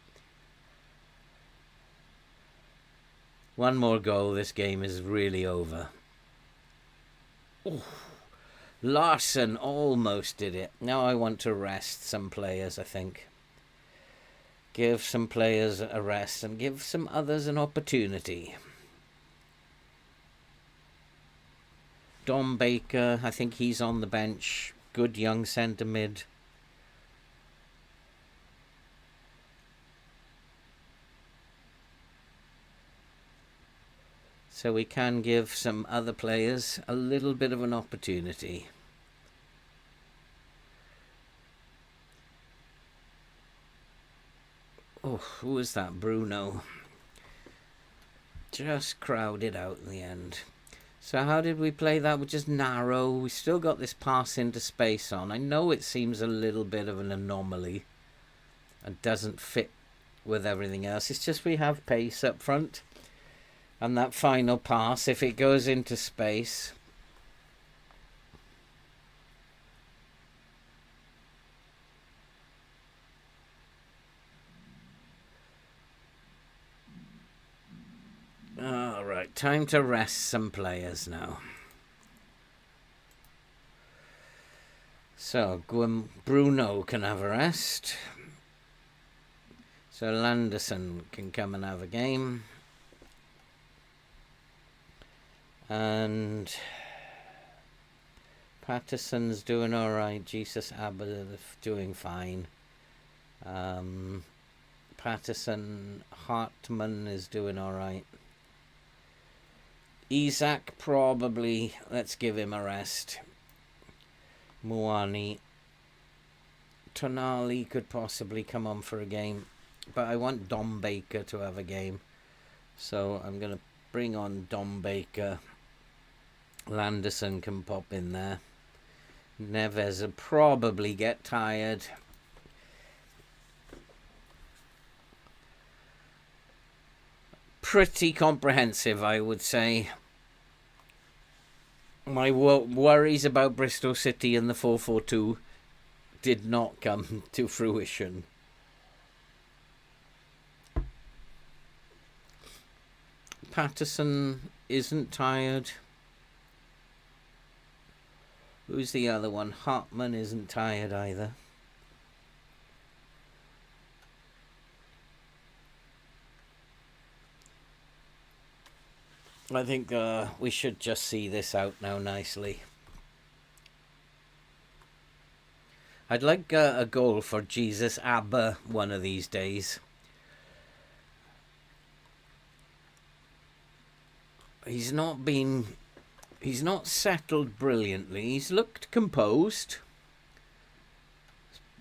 One more goal, this game is really over. Oh, Larson almost did it. Now I want to rest some players, I think. Give some players a rest and give some others an opportunity. Dom Baker, I think he's on the bench. Good young centre mid. So we can give some other players a little bit of an opportunity. Oh, who was that? Bruno. Just crowded out in the end. So how did we play that? We're just narrow. We still got this pass into space on. I know it seems a little bit of an anomaly and doesn't fit with everything else. It's just we have pace up front. And that final pass, if it goes into space, all right, time to rest some players now. So Bruno can have a rest. So Landerson can come and have a game. And Patterson's doing alright. Jesus Abba doing fine. Patterson, Hartman is doing alright. Isaac probably, let's give him a rest. Muani. Tonali could possibly come on for a game. But I want Dom Baker to have a game. So I'm going to bring on Dom Baker. Landerson can pop in there. Neves will probably get tired. Pretty comprehensive, I would say. My worries about Bristol City and the 4-4-2 did not come to fruition. Patterson isn't tired. Who's the other one? Hartman isn't tired either. I think we should just see this out now nicely. I'd like a goal for Jesus Abba one of these days. He's not settled brilliantly. He's looked composed.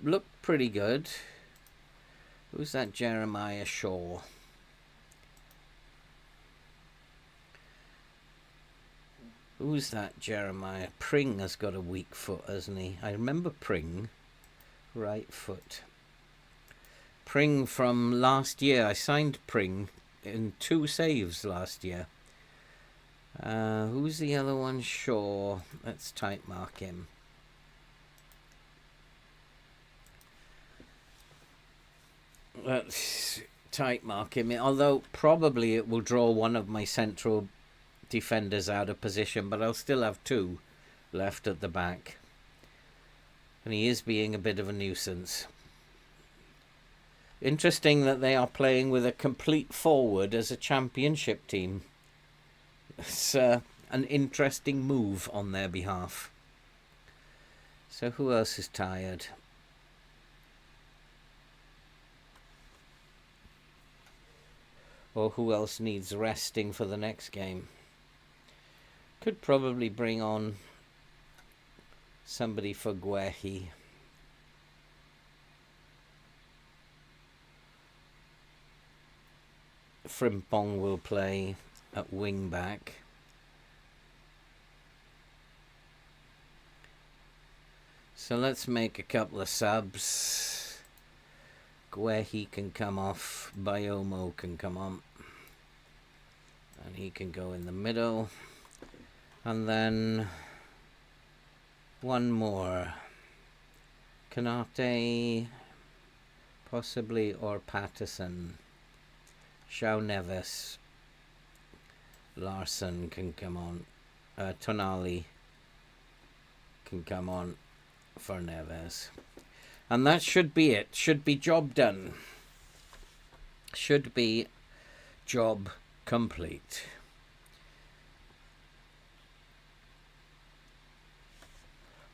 Looked pretty good. Who's that? Jeremiah Shaw. Who's that? Jeremiah Pring has got a weak foot, hasn't he? I remember Pring. Right foot. Pring from last year. I signed Pring in 2 saves last year. Who's the other one? Shaw. Let's type mark him. Let's type mark him. Although probably it will draw one of my central defenders out of position, but I'll still have 2 left at the back. And he is being a bit of a nuisance. Interesting that they are playing with a complete forward as a championship team. It's an interesting move on their behalf. So who else is tired? Or who else needs resting for the next game? Could probably bring on somebody for Guehi. Frimpong will play at wing back. So let's make a couple of subs. Guehi can come off. Biomo can come on. And he can go in the middle. And then one more. Canate, possibly, or Patterson. João Neves. Larson can come on. Tonali can come on for Neves. And that should be it. Should be job done. Should be job complete.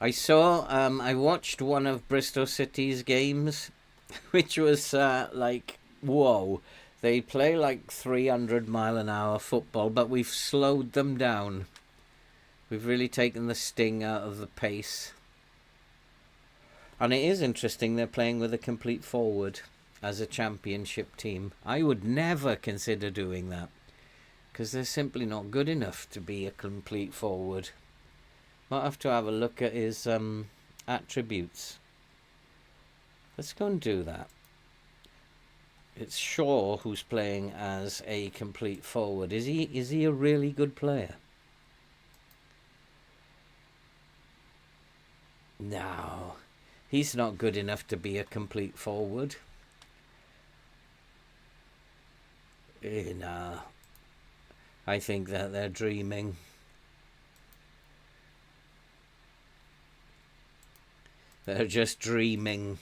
I watched one of Bristol City's games, which was like, whoa. They play like 300-mile-an-hour football, but we've slowed them down. We've really taken the sting out of the pace. And it is interesting they're playing with a complete forward as a championship team. I would never consider doing that, because they're simply not good enough to be a complete forward. Might have to have a look at his attributes. Let's go and do that. It's Shaw who's playing as a complete forward. Is he a really good player? No, he's not good enough to be a complete forward. No, I think that they're dreaming. They're just dreaming.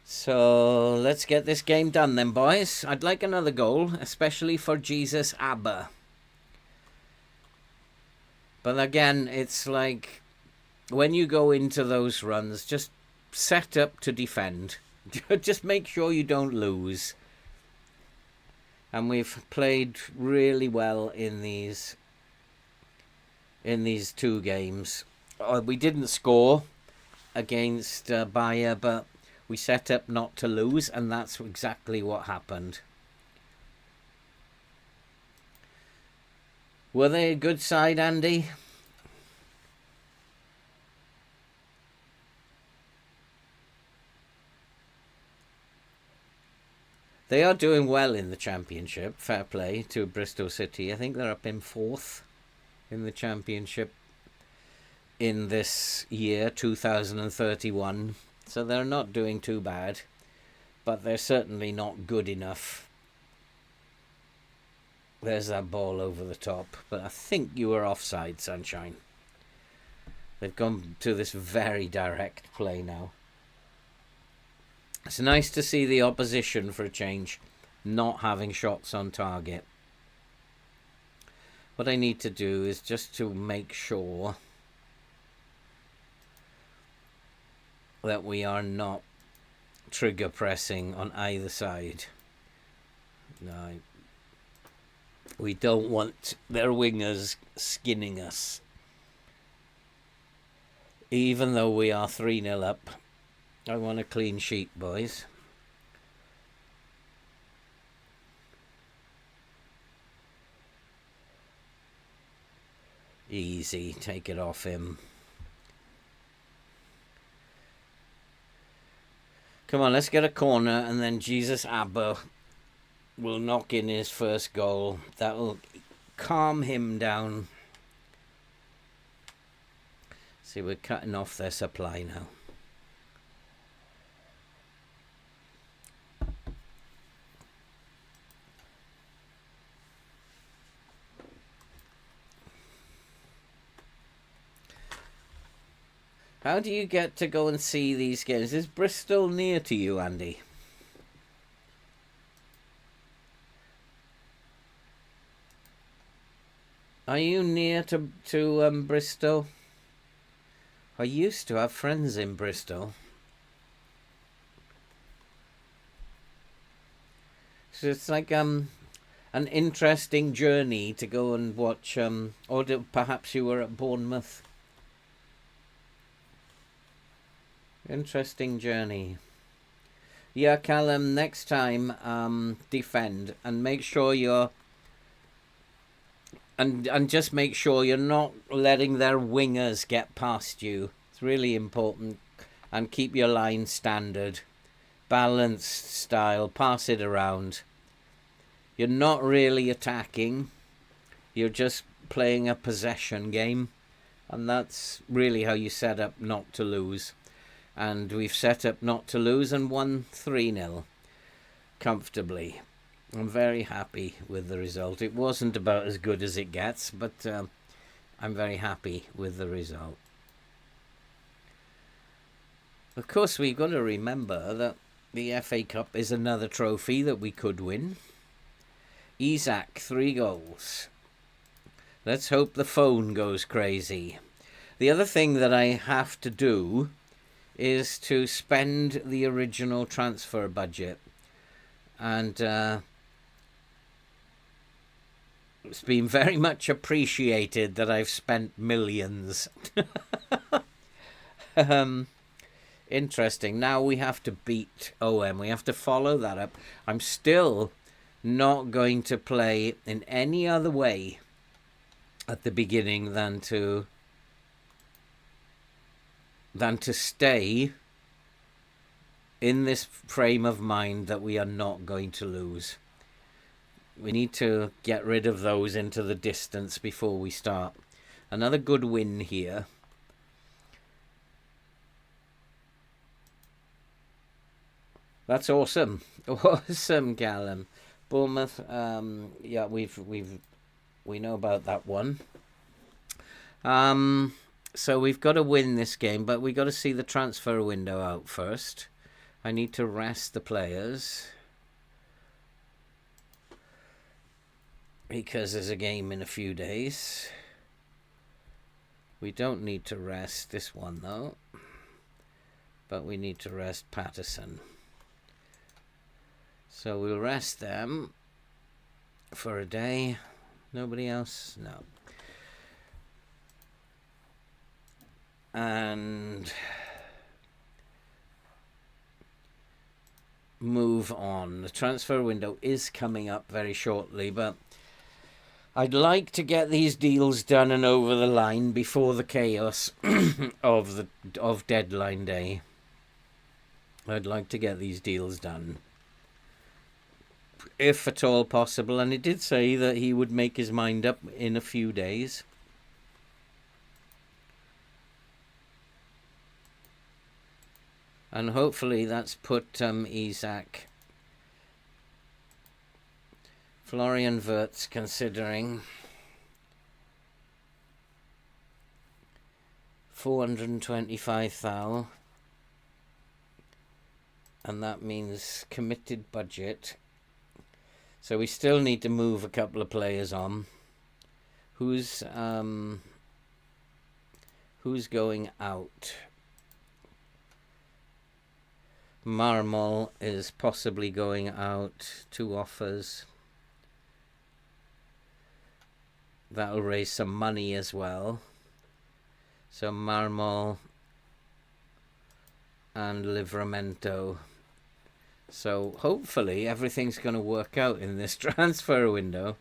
So let's get this game done then, boys. I'd like another goal, especially for Jesus Abba. But again, it's like when you go into those runs, just set up to defend. Just make sure you don't lose. And we've played really well in these two games. We didn't score against Bayer, but we set up not to lose, and that's exactly what happened. Were they a good side, Andy? They are doing well in the championship. Fair play to Bristol City. I think they're up in 4th in the championship in this year, 2031. So they're not doing too bad, but they're certainly not good enough. There's that ball over the top, but I think you were offside, Sunshine. They've gone to this very direct play now. It's nice to see the opposition, for a change, not having shots on target. What I need to do is just to make sure that we are not trigger pressing on either side. No, we don't want their wingers skinning us. Even though we are 3-0 up, I want a clean sheet, boys. Easy, take it off him. Come on, let's get a corner, and then Jesus Abba will knock in his first goal. That'll calm him down. See, we're cutting off their supply now. How do you get to go and see these games? Is Bristol near to you, Andy? Are you near to Bristol? I used to have friends in Bristol. So it's like an interesting journey to go and watch. Or perhaps you were at Bournemouth. Interesting journey. Yeah, Callum, next time, defend and make sure you're... And just make sure you're not letting their wingers get past you. It's really important. And keep your line standard. Balanced style. Pass it around. You're not really attacking. You're just playing a possession game. And that's really how you set up not to lose. And we've set up not to lose and won 3-0 comfortably. I'm very happy with the result. It wasn't about as good as it gets, but I'm very happy with the result. Of course, we've got to remember that the FA Cup is another trophy that we could win. Isaac, 3 goals. Let's hope the phone goes crazy. The other thing that I have to do is to spend the original transfer budget. And it's been very much appreciated that I've spent millions. Interesting. Now we have to beat OM. We have to follow that up. I'm still not going to play in any other way at the beginning than to stay in this frame of mind that we are not going to lose. We need to get rid of those into the distance before we start. Another good win here. That's awesome. Awesome, Callum. Bournemouth, yeah, we know about that one. So we've got to win this game, but we've got to see the transfer window out first. I need to rest the players because there's a game in a few days. We don't need to rest this one, though, but we need to rest Patterson. So we'll rest them for a day. Nobody else? No. And move on. The transfer window is coming up very shortly, but I'd like to get these deals done and over the line before the chaos of deadline day. I'd like to get these deals done, if at all possible. And he did say that he would make his mind up in a few days. And hopefully that's put Isaac. Florian Wirtz considering 425,000. And that means committed budget. So we still need to move a couple of players on. Who's going out? Marmol is possibly going out. 2 offers. That'll raise some money as well. So Marmol and Livramento. So hopefully everything's going to work out in this transfer window.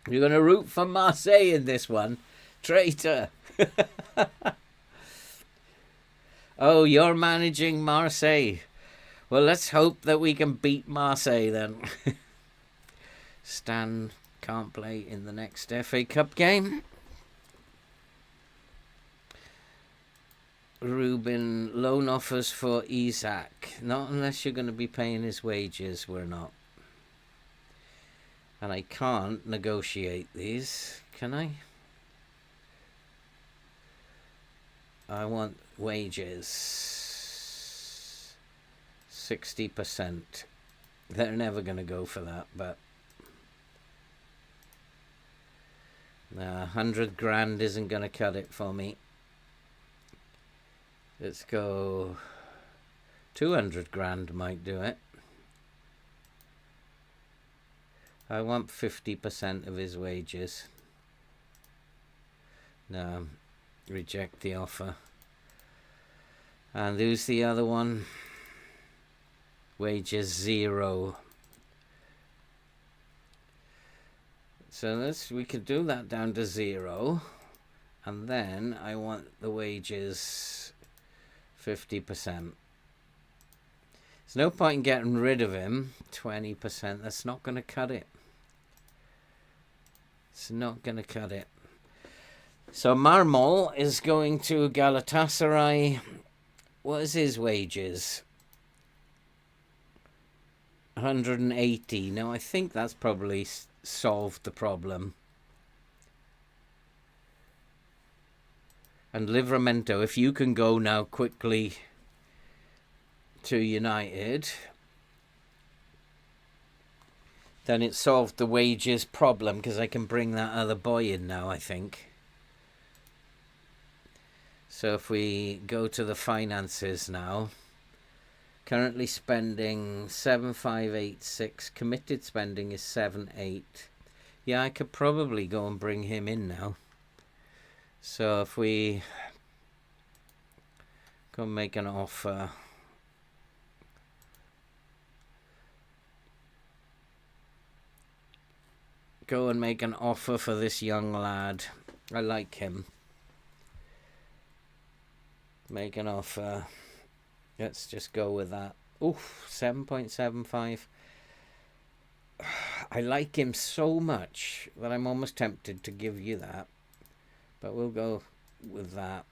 You're going to root for Marseille in this one. Traitor. Oh, you're managing Marseille. Well, let's hope that we can beat Marseille then. Stan can't play in the next FA Cup game. Ruben, loan offers for Isaac. Not unless you're going to be paying his wages, we're not. And I can't negotiate these, can I? I want wages. 60%. They're never going to go for that, but 100 grand isn't going to cut it for me. Let's go 200 grand might do it. I want 50% of his wages. No, reject the offer. And who's the other one? Wages 0. So we could do that down to 0. And then I want the wages 50%. There's no point in getting rid of him. 20%. That's not going to cut it. It's not going to cut it. So Marmol is going to Galatasaray. What is his wages? 180. Now, I think that's probably solved the problem. And Livramento, if you can go now quickly to United, then it solved the wages problem, because I can bring that other boy in now, I think. So if we go to the finances now, currently spending 7,586, committed spending is 7,8. Yeah, I could probably go and bring him in now. So if we go and make an offer, go and make an offer for this young lad. I like him. Make an offer. Let's just go with that. Oof, 7.75. I like him so much that I'm almost tempted to give you that. But we'll go with that.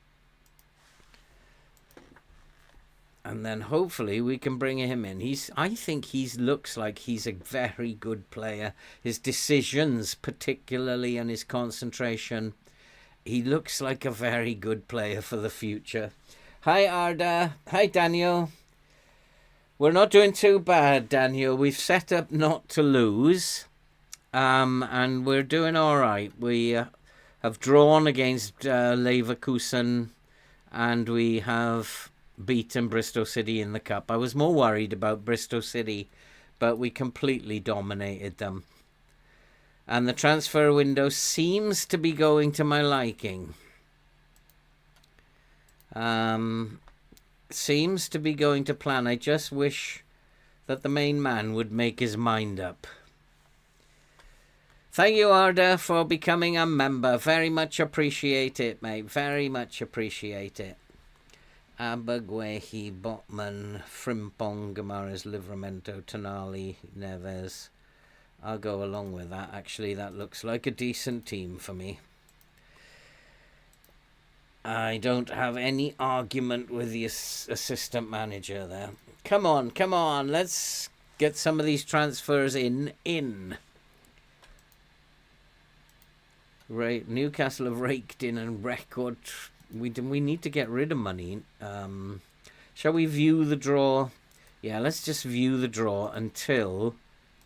And then hopefully we can bring him in. I think he looks like he's a very good player. His decisions, particularly, and his concentration. He looks like a very good player for the future. Hi, Arda. Hi, Daniel. We're not doing too bad, Daniel. We've set up not to lose. And we're doing all right. We have drawn against Leverkusen, and we have beaten Bristol City in the cup. I was more worried about Bristol City, but we completely dominated them. And the transfer window seems to be going to my liking. Seems to be going to plan. I just wish that the main man would make his mind up. Thank you, Arda, for becoming a member. Very much appreciate it, mate. Very much appreciate it. Abagwehi, Botman, Frimpong, Gamares, Livramento, Tonali, Neves. I'll go along with that. Actually, that looks like a decent team for me. I don't have any argument with the assistant manager there. Come on, come on. Let's get some of these transfers in. Right, Newcastle have raked in a record. We need to get rid of money. Shall we view the draw? Yeah, let's just view the draw until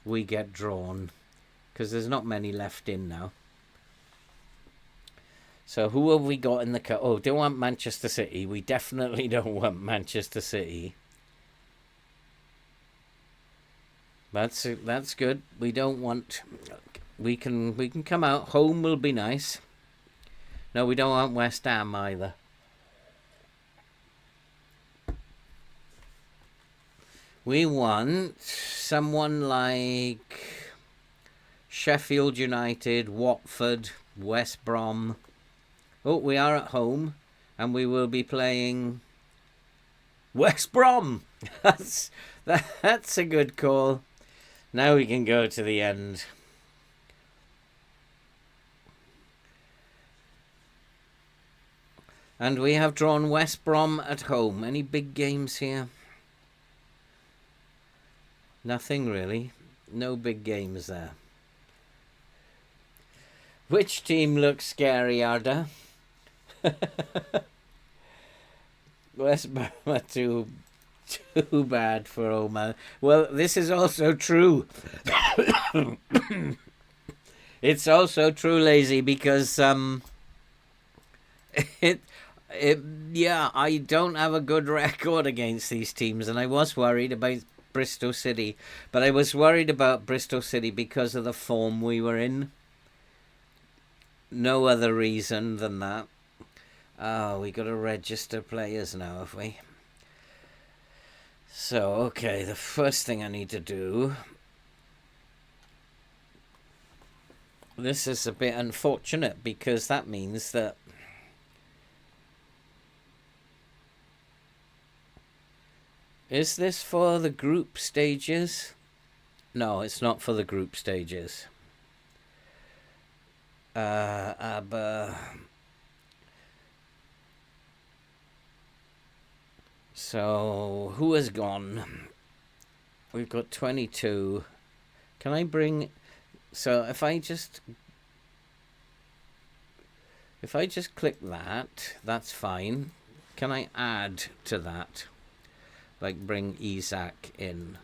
we get drawn, because there's not many left in now. So who have we got in the cup? Oh, don't want Manchester City. We definitely don't want Manchester City. That's good. We don't want. We can come out. Home will be nice. No, we don't want West Ham either. We want someone like Sheffield United, Watford, West Brom. Oh, we are at home, and we will be playing West Brom. That's a good call. Now we can go to the end. And we have drawn West Brom at home. Any big games here? Nothing really. No big games there. Which team looks scary, Arda? West Brom are too bad for Oman. Well, this is also true. It's also true, Lazy, because yeah, I don't have a good record against these teams, and I was worried about Bristol City, but I was worried about Bristol City because of the form we were in. No other reason than that. Oh, we got to register players now, have we? So, okay, the first thing I need to do. This is a bit unfortunate because that means that is this for the group stages? No, it's not for the group stages. So, who has gone? we've got 22. Can I bring... So if I just click that, that's fine. Can I add to that? Like bring Isaac in?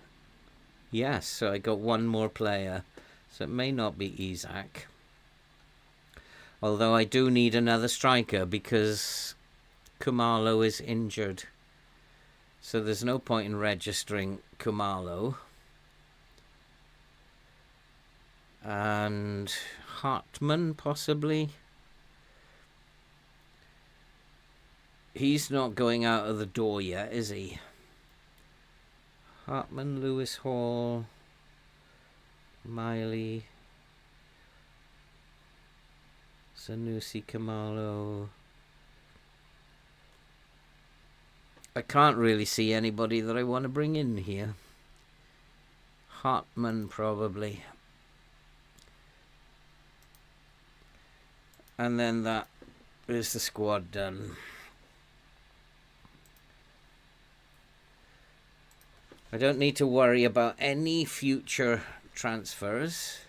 Yes, so I got one more player. So it may not be Isaac. Although I do need another striker because Kumalo is injured. So there's no point in registering Kumalo. And Hartman, possibly. He's not going out of the door yet, is he? Hartman, Lewis Hall, Miley, Sanusi, Kamalo. I can't really see anybody that I want to bring in here. Hartman, probably. And then that is the squad done. I don't need to worry about any future transfers.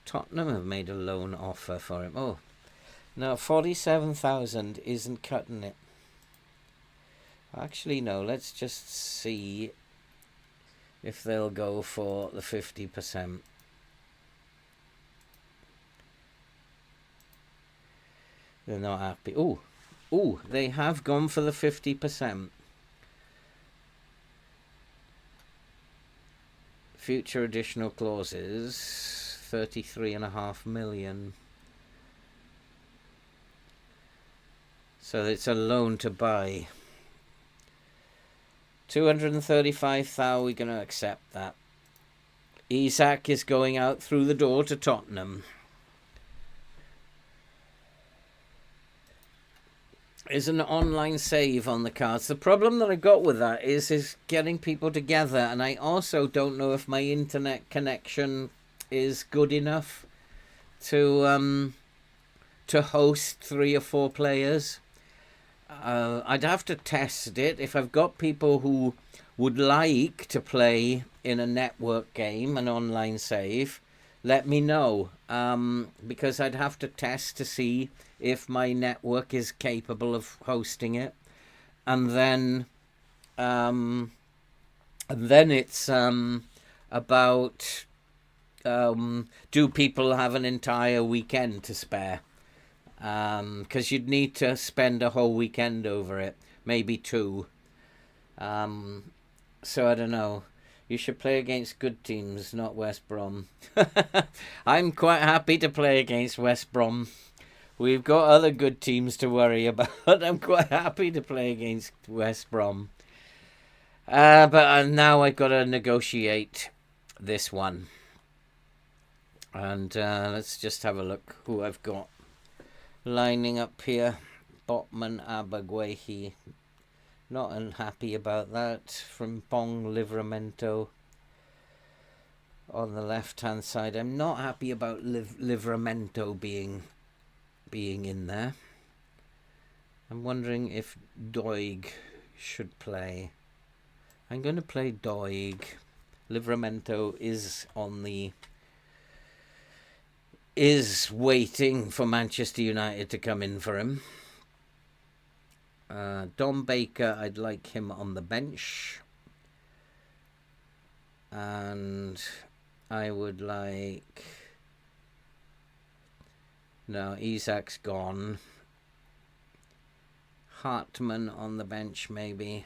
Tottenham have made a loan offer for him. Oh, no, 47,000 isn't cutting it. Actually, no, let's just see if they'll go for the 50%. They're not happy. Oh, they have gone for the 50%. Future additional clauses, 33.5 million. So it's a loan to buy. 235,000, we're going to accept that. Isak is going out through the door to Tottenham. Is an online save on the cards. The problem that I got with that is getting people together, and I also don't know if my internet connection is good enough to host 3 or 4 players. I'd have to test it. If I've got people who would like to play in a network game, an online save, let me know, because I'd have to test to see if my network is capable of hosting it, and then it's about do people have an entire weekend to spare? Because you'd need to spend a whole weekend over it, maybe 2. So I don't know. You should play against good teams, not West Brom. I'm quite happy to play against West Brom. We've got other good teams to worry about. I'm quite happy to play against West Brom. But now I've got to negotiate this one. And let's just have a look who I've got lining up here. Botman, Abagwehi. Not unhappy about that. From Bong Livramento on the left-hand side. I'm not happy about Livramento being in there. I'm wondering if Doig should play. I'm going to play Doig. Livramento is waiting for Manchester United to come in for him. Don Baker, I'd like him on the bench. And I would like... No, Isak's gone. Hartman on the bench, maybe.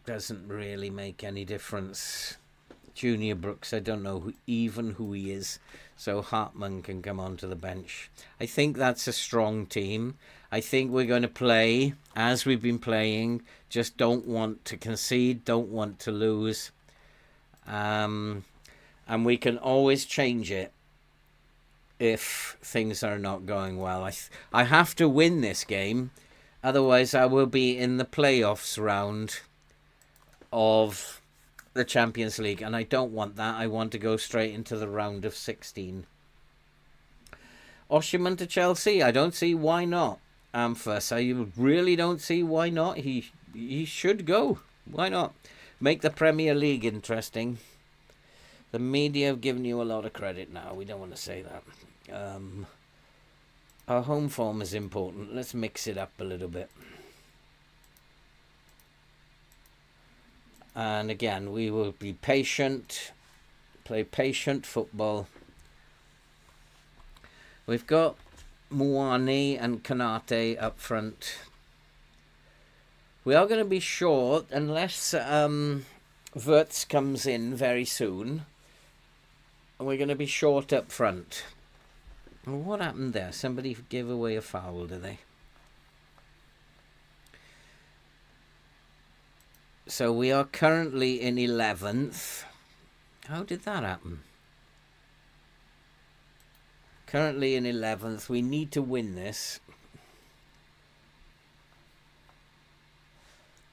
Doesn't really make any difference. Junior Brooks, I don't know even who he is, so Hartman can come onto the bench. I think that's a strong team. I think we're going to play as we've been playing. Just don't want to concede, don't want to lose. And we can always change it if things are not going well. I have to win this game, otherwise I will be in the playoffs round of the Champions League, and I don't want that. I want to go straight into the round of 16. Osimhen to Chelsea. I don't see why not. First, I really don't see why not. He he should go. Why not? Make the Premier League interesting. The media have given you a lot of credit now. We don't want to say that. Our home form is important. Let's mix it up a little bit. And again, we will be patient. Play patient football. We've got Muani and Kanate up front. We are going to be short unless Wirtz comes in very soon. And we're going to be short up front. What happened there? Somebody gave away a foul, did they? So we are currently in 11th. How did that happen? Currently in 11th. We need to win this.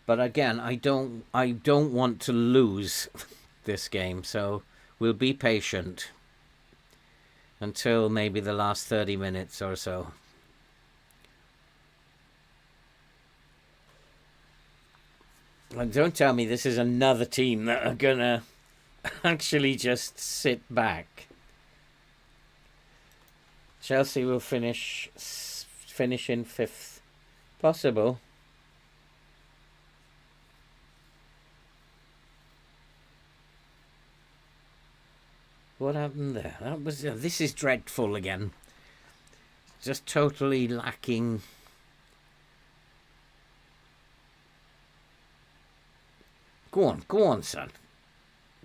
But again, I don't want to lose this game, so we'll be patient until maybe the last 30 minutes or so. And don't tell me this is another team that are gonna actually just sit back. Chelsea will finish in 5th. Possible. What happened there? That was this is dreadful again. Just totally lacking. Go on, son.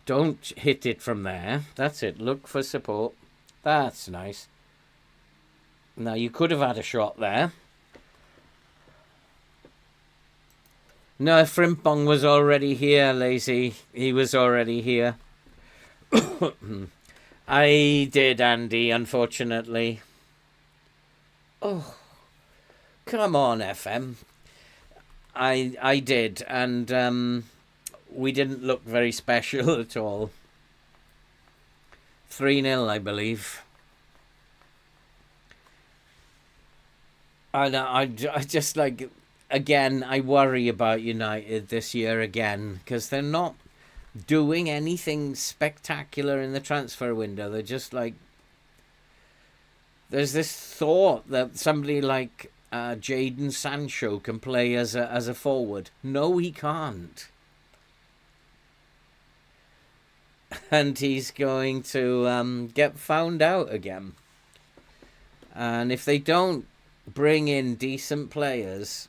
Don't hit it from there. That's it. Look for support. That's nice. Now, you could have had a shot there. No, Frimpong was already here, Lazy. He was already here. I did, Andy, unfortunately. Oh, come on, FM. I did, and we didn't look very special at all. 3-0, I believe. And I just like, again, I worry about United this year again, because they're not doing anything spectacular in the transfer window. They're just like, there's this thought that somebody like Jadon Sancho can play as a forward. No, he can't. And he's going to get found out again. And if they don't bring in decent players,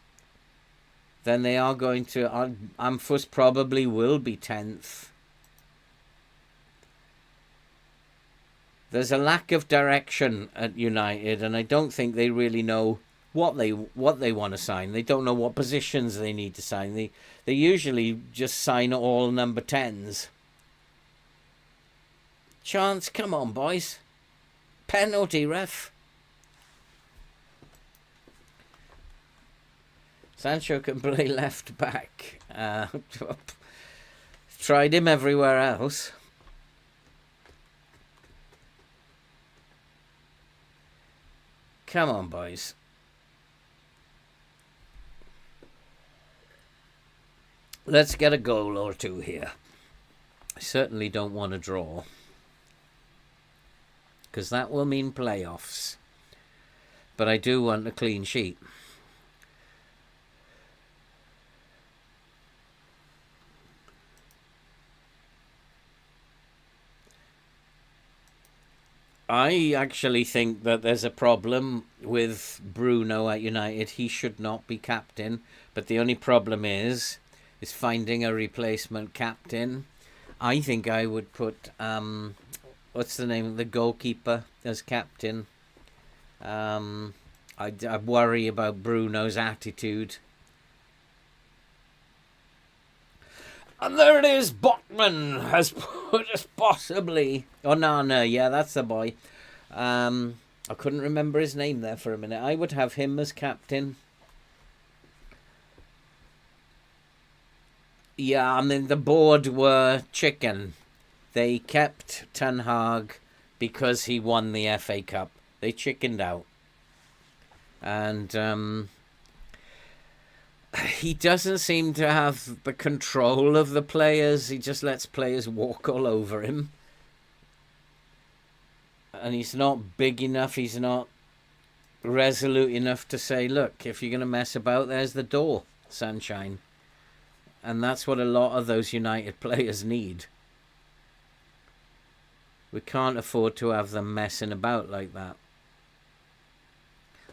then they are going to... Amphus probably will be 10th. There's a lack of direction at United, and I don't think they really know what they want to sign. They don't know what positions they need to sign. They usually just sign all number 10s. Chance, come on, boys. Penalty, ref. Sancho can play left back. Tried him everywhere else. Come on, boys. Let's get a goal or two here. I certainly don't want to draw, because that will mean playoffs. But I do want a clean sheet. I actually think that there's a problem with Bruno at United. He should not be captain. But the only problem is finding a replacement captain. I think I would put, what's the name of the goalkeeper as captain? I worry about Bruno's attitude. And there it is. Botman has put us possibly... Oh, no, yeah, that's the boy. I couldn't remember his name there for a minute. I would have him as captain. Yeah, I mean, the board were chicken. They kept Ten Hag because he won the FA Cup. They chickened out. And he doesn't seem to have the control of the players. He just lets players walk all over him. And he's not big enough, he's not resolute enough to say, look, if you're going to mess about, there's the door, sunshine. And that's what a lot of those United players need. We can't afford to have them messing about like that.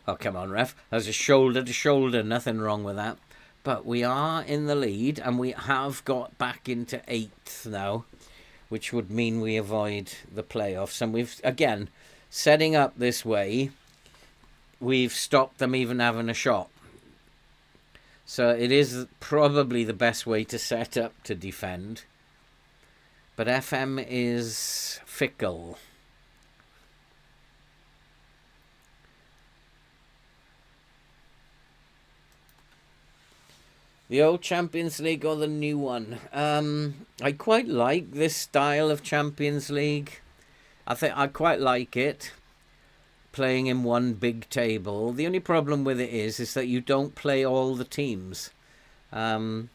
Oh, come on, ref. There's a shoulder to shoulder, nothing wrong with that. But we are in the lead, and we have got back into 8th now, which would mean we avoid the playoffs. And we've, again, setting up this way, we've stopped them even having a shot. So it is probably the best way to set up to defend. But FM is fickle. The old Champions League or the new one? I quite like this style of Champions League. I think I quite like it. Playing in one big table. The only problem with it is that you don't play all the teams. The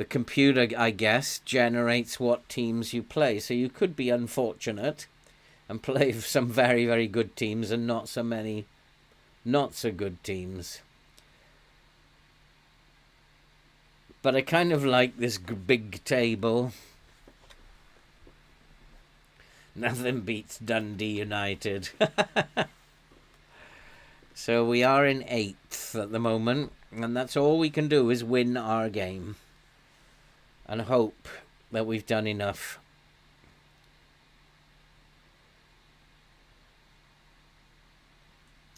computer, I guess, generates what teams you play. So you could be unfortunate and play some very, very good teams and not so many not so good teams. But I kind of like this big table. Nothing beats Dundee United. So we are in 8th at the moment. And that's all we can do is win our game. And hope that we've done enough.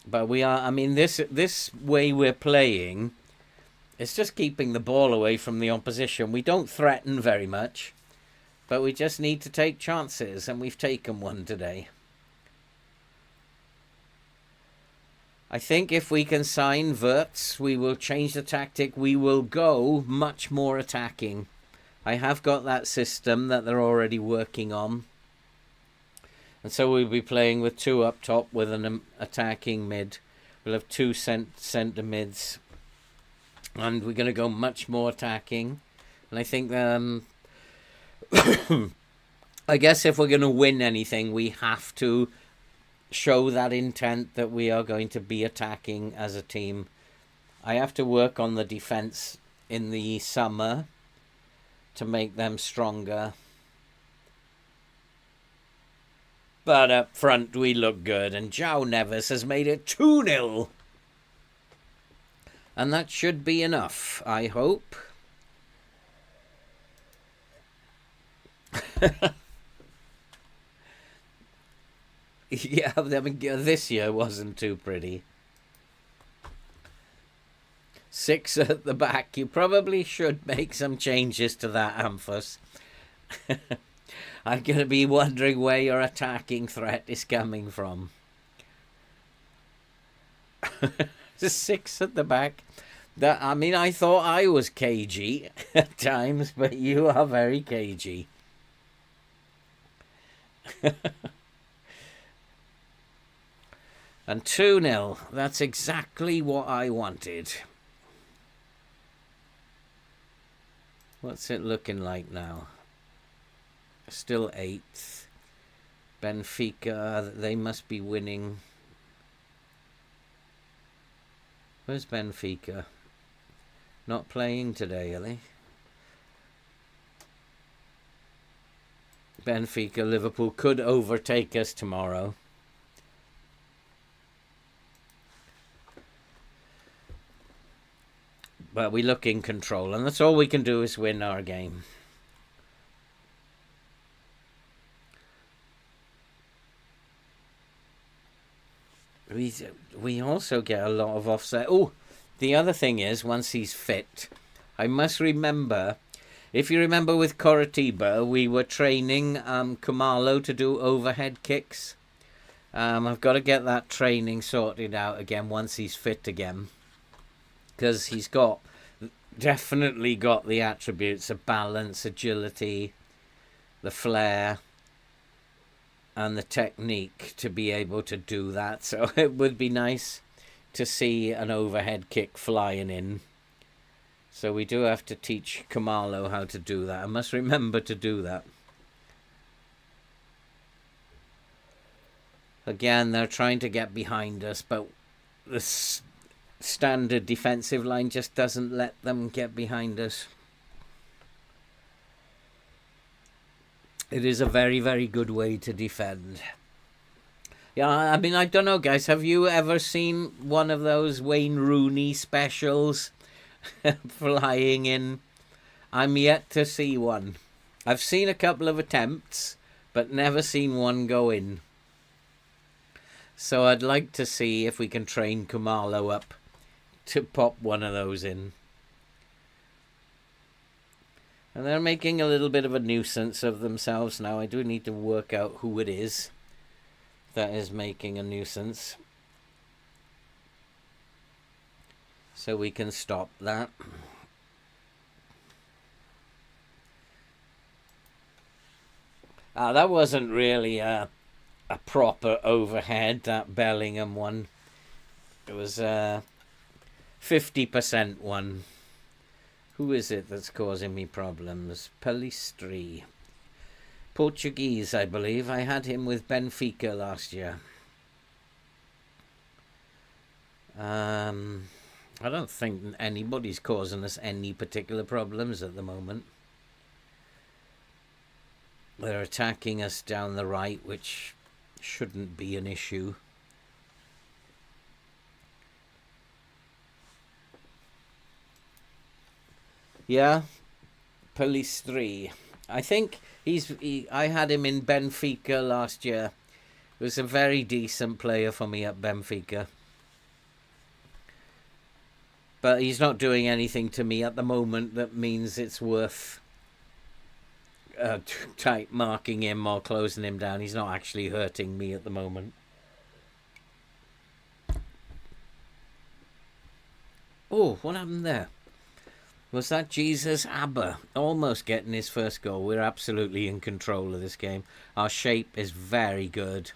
But we are, I mean, this way we're playing, it's just keeping the ball away from the opposition. We don't threaten very much, but we just need to take chances, and we've taken one today. I think if we can sign Wirtz, we will change the tactic. We will go much more attacking. I have got that system that they're already working on. And so we'll be playing with 2 up top with an attacking mid. We'll have 2 centre mids. And we're going to go much more attacking. And I think I guess if we're going to win anything, we have to show that intent that we are going to be attacking as a team. I have to work on the defence in the summer to make them stronger. But up front we look good, and João Neves has made it 2-0. And that should be enough, I hope. Yeah, I mean, this year wasn't too pretty. 6 at the back. You probably should make some changes to that, Amphus. I'm going to be wondering where your attacking threat is coming from. 6 at the back. I mean, I thought I was cagey at times, but you are very cagey. And 2-0. That's exactly what I wanted. What's it looking like now? Still 8th. Benfica, they must be winning. Where's Benfica? Not playing today, are they? Benfica, Liverpool could overtake us tomorrow. But we look in control, and that's all we can do is win our game. We also get a lot of offset. Oh, the other thing is, once he's fit, I must remember, if you remember with Coritiba, we were training Kumalo to do overhead kicks. I've got to get that training sorted out again once he's fit again. Because he's definitely got the attributes of balance, agility, the flair, and the technique to be able to do that. So it would be nice to see an overhead kick flying in. So we do have to teach Kamalo how to do that. I must remember to do that. Again, they're trying to get behind us, but the standard defensive line just doesn't let them get behind us. It is a very, very good way to defend. Yeah, I mean, I don't know, guys. Have you ever seen one of those Wayne Rooney specials flying in? I'm yet to see one. I've seen a couple of attempts, but never seen one go in. So I'd like to see if we can train Kumalo up to pop one of those in. And they're making a little bit of a nuisance of themselves now. I do need to work out who it is that is making a nuisance, so we can stop that. That wasn't really a proper overhead, that Bellingham one. It was a 50% one. Who is it that's causing me problems? Palistri. Portuguese, I believe. I had him with Benfica last year. I don't think anybody's causing us any particular problems at the moment. They're attacking us down the right, which shouldn't be an issue. Yeah, Palistri. I think I had him in Benfica last year. He was a very decent player for me at Benfica. But he's not doing anything to me at the moment that means it's worth tight marking him or closing him down. He's not actually hurting me at the moment. Oh, what happened there? Was that Jesus Abba almost getting his first goal? We're absolutely in control of this game. Our shape is very good.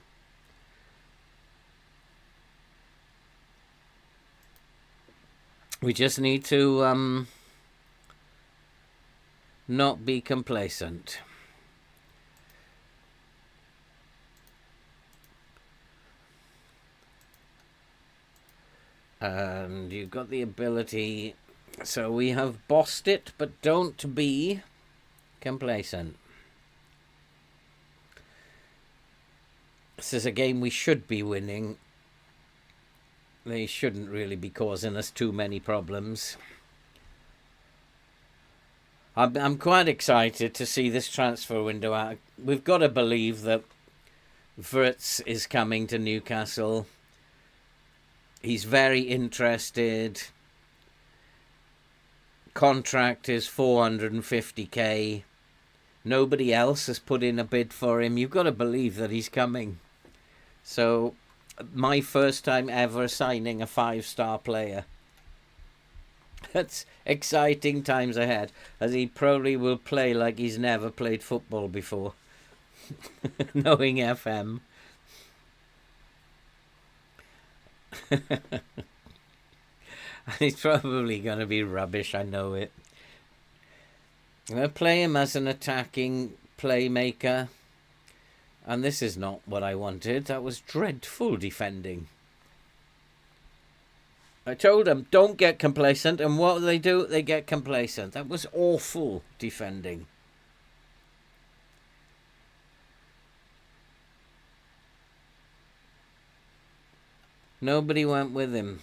We just need to not be complacent. And you've got the ability. So we have bossed it, but don't be complacent. This is a game we should be winning. They shouldn't really be causing us too many problems. I'm quite excited to see this transfer window out. We've got to believe that Wirtz is coming to Newcastle. He's very interested. Contract is 450k. Nobody else has put in a bid for him. You've got to believe that he's coming. So, my first time ever signing a 5-star player. That's exciting times ahead, as he probably will play like he's never played football before. Knowing FM. He's probably going to be rubbish, I know it. I'm going to play him as an attacking playmaker. And this is not what I wanted. That was dreadful defending. I told them, don't get complacent. And what do? They get complacent. That was awful defending. Nobody went with him.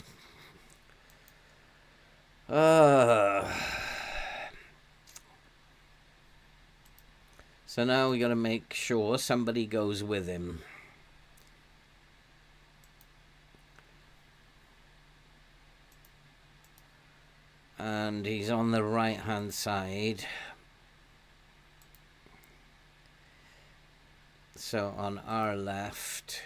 So now we got to make sure somebody goes with him. And he's on the right hand side. So on our left.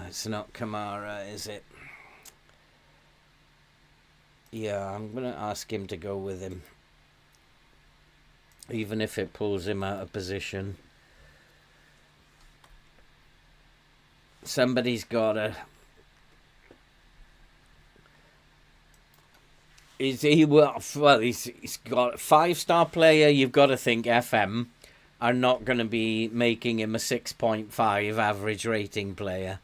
It's not Kamara, is it? Yeah, I'm going to ask him to go with him. Even if it pulls him out of position. somebody's got to... He's got a 5-star player. You've got to think FM are not going to be making him a 6.5 average rating player.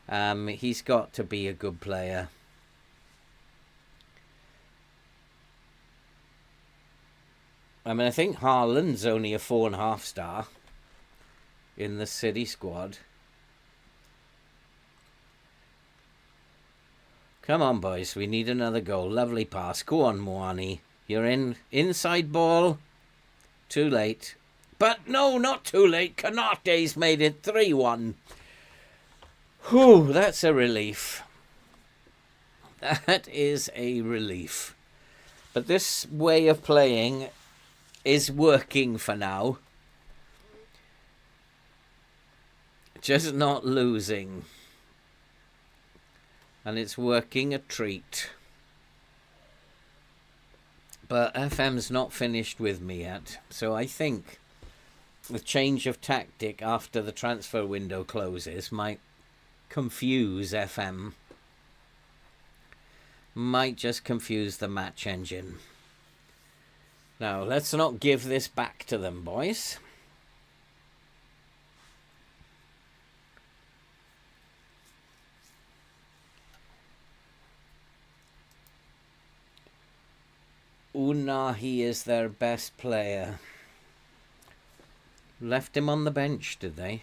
He's got to be a good player. I mean, I think Haaland's only a 4.5 star in the City squad. Come on, boys. We need another goal. Lovely pass. Go on, Moani. You're in. Inside ball. Too late. But no, not too late. Canate's made it 3-1. Whew, that's a relief. That is a relief. But this way of playing is working for now. Just not losing. And it's working a treat. But FM's not finished with me yet. So I think the change of tactic after the transfer window closes might confuse FM. Might just confuse the match engine. Now, let's not give this back to them, boys. Unahi is their best player. Left him on the bench, did they?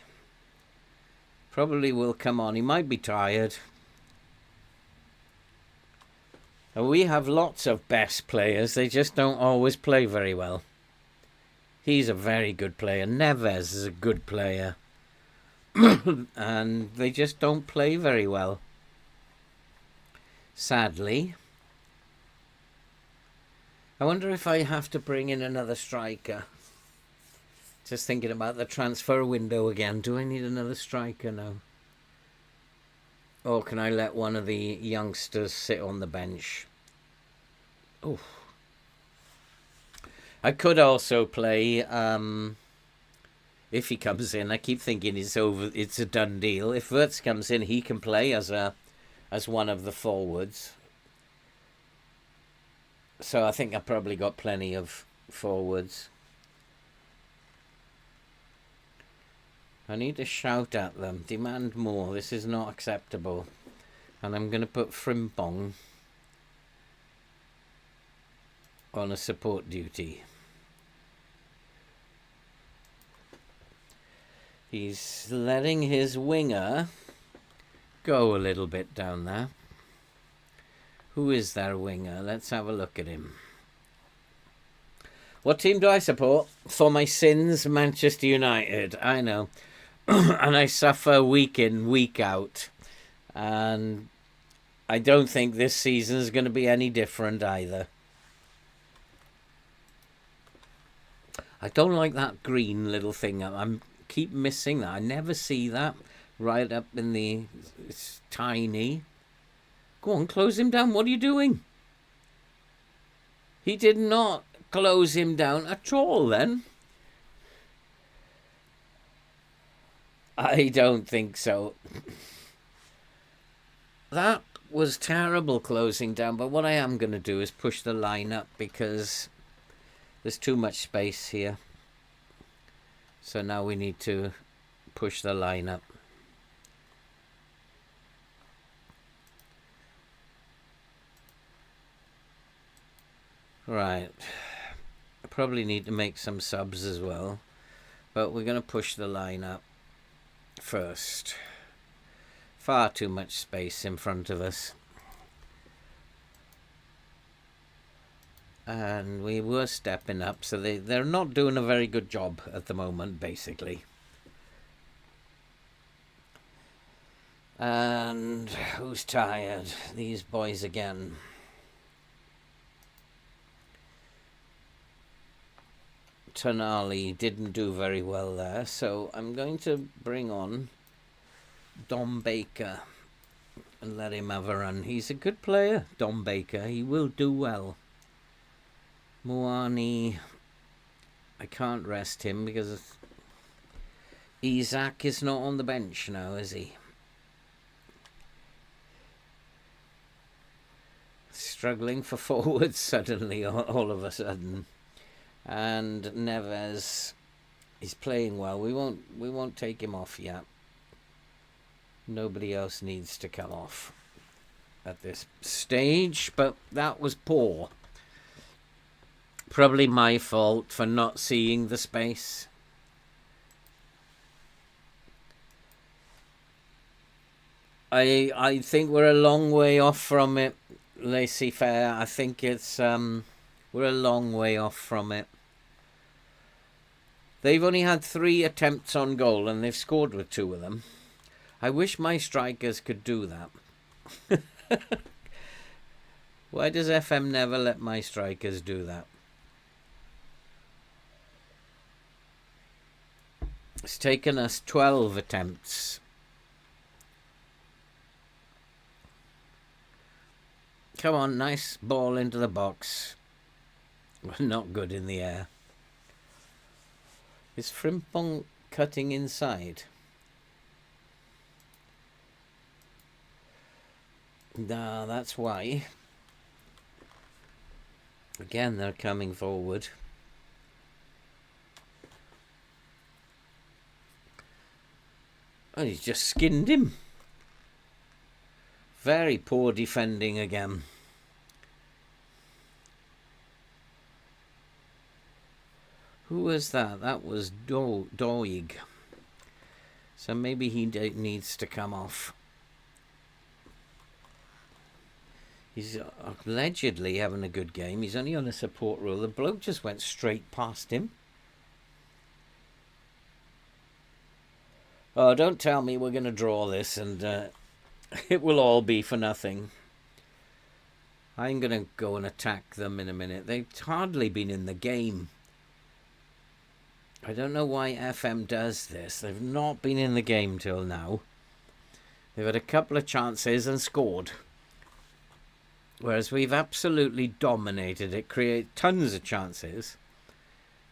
Probably will come on. He might be tired. And we have lots of best players. They just don't always play very well. He's a very good player. Neves is a good player. And they just don't play very well. Sadly. I wonder if I have to bring in another striker. Just thinking about the transfer window again. Do I need another striker now? Or can I let one of the youngsters sit on the bench? Oh. I could also play, if he comes in, I keep thinking it's a done deal. If Wirtz comes in, he can play as one of the forwards. So I think I've probably got plenty of forwards. I need to shout at them. Demand more. This is not acceptable. And I'm going to put Frimpong on a support duty. He's letting his winger go a little bit down there. Who is their winger? Let's have a look at him. What team do I support? For my sins, Manchester United. I know. And I suffer week in, week out. And I don't think this season is going to be any different either. I don't like that green little thing. I keep missing that. I never see that right up in the... It's tiny. Go on, close him down. What are you doing? He did not close him down at all then. I don't think so. That was terrible closing down, but what I am going to do is push the line up because there's too much space here. So now we need to push the line up. Right. I probably need to make some subs as well. But we're going to push the line up first. Far too much space in front of us. And we were stepping up, so they're not doing a very good job at the moment, basically. And who's tired? These boys again. Tonali didn't do very well there, so I'm going to bring on Dom Baker and let him have a run. He's a good player, Dom Baker. He will do well. Moani, I can't rest him because Isaac is not on the bench now, is he? struggling for forwards suddenly, all of a sudden. And Neves is playing well. We won't take him off yet. Nobody else needs to come off at this stage, but that was poor. Probably my fault for not seeing the space. I think we're a long way off from it, laissez-faire. I think it's we're a long way off from it. They've only had 3 attempts on goal and they've scored with 2 of them. I wish my strikers could do that. Why does FM never let my strikers do that? It's taken us 12 attempts. Come on, nice ball into the box. Not good in the air. Is Frimpong cutting inside? No, that's why. Again, they're coming forward. Oh, he's just skinned him. Very poor defending again. Who was that? That was Doig. So maybe he needs to come off. He's allegedly having a good game. He's only on a support role. The bloke just went straight past him. Oh, don't tell me we're going to draw this and it will all be for nothing. I'm going to go and attack them in a minute. They've hardly been in the game. I don't know why FM does this. They've not been in the game till now. They've had a couple of chances and scored. Whereas we've absolutely dominated it, create tons of chances.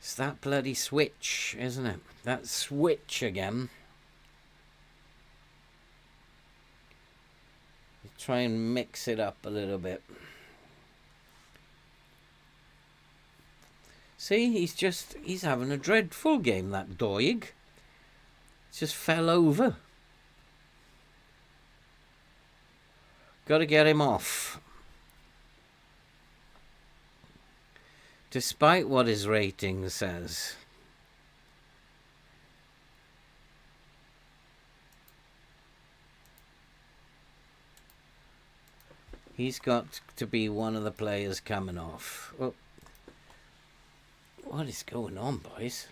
It's that bloody switch, isn't it? That switch again. Try and mix it up a little bit. See, he's having a dreadful game, that Doig. Just fell over. Got to get him off. Despite what his rating says. He's got to be one of the players coming off. Oh. What is going on, boys?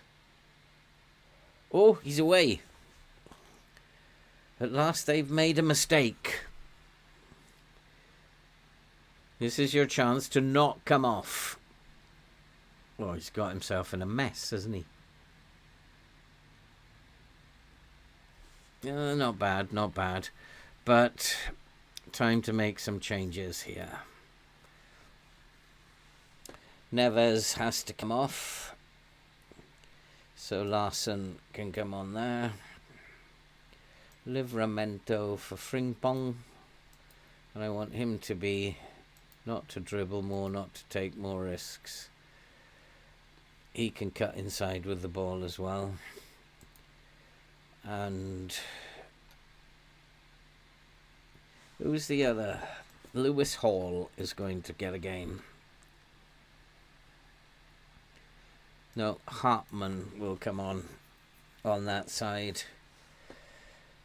Oh, he's away. At last they've made a mistake. This is your chance to not come off. Well, he's got himself in a mess, hasn't he? Not bad, not bad. But time to make some changes here. Neves has to come off. So Larson can come on there. Livramento for Frimpong. And I want him to be not to dribble more, not to take more risks. He can cut inside with the ball as well. And who's the other? Lewis Hall is going to get a game. No, Hartman will come on that side.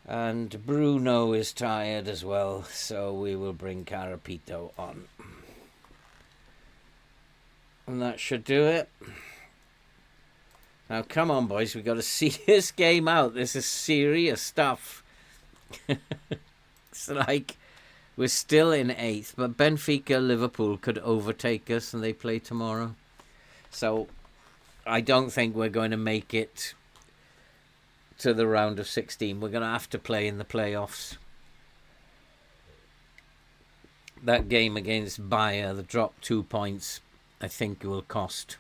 And Bruno is tired as well, so we will bring Carapito on. And that should do it. Now, come on, boys. We've got to see this game out. This is serious stuff. It's like we're still in 8th, but Benfica, Liverpool could overtake us and they play tomorrow. So I don't think we're going to make it to the round of 16. We're going to have to play in the playoffs. That game against Bayer, the drop 2 points, I think will cost.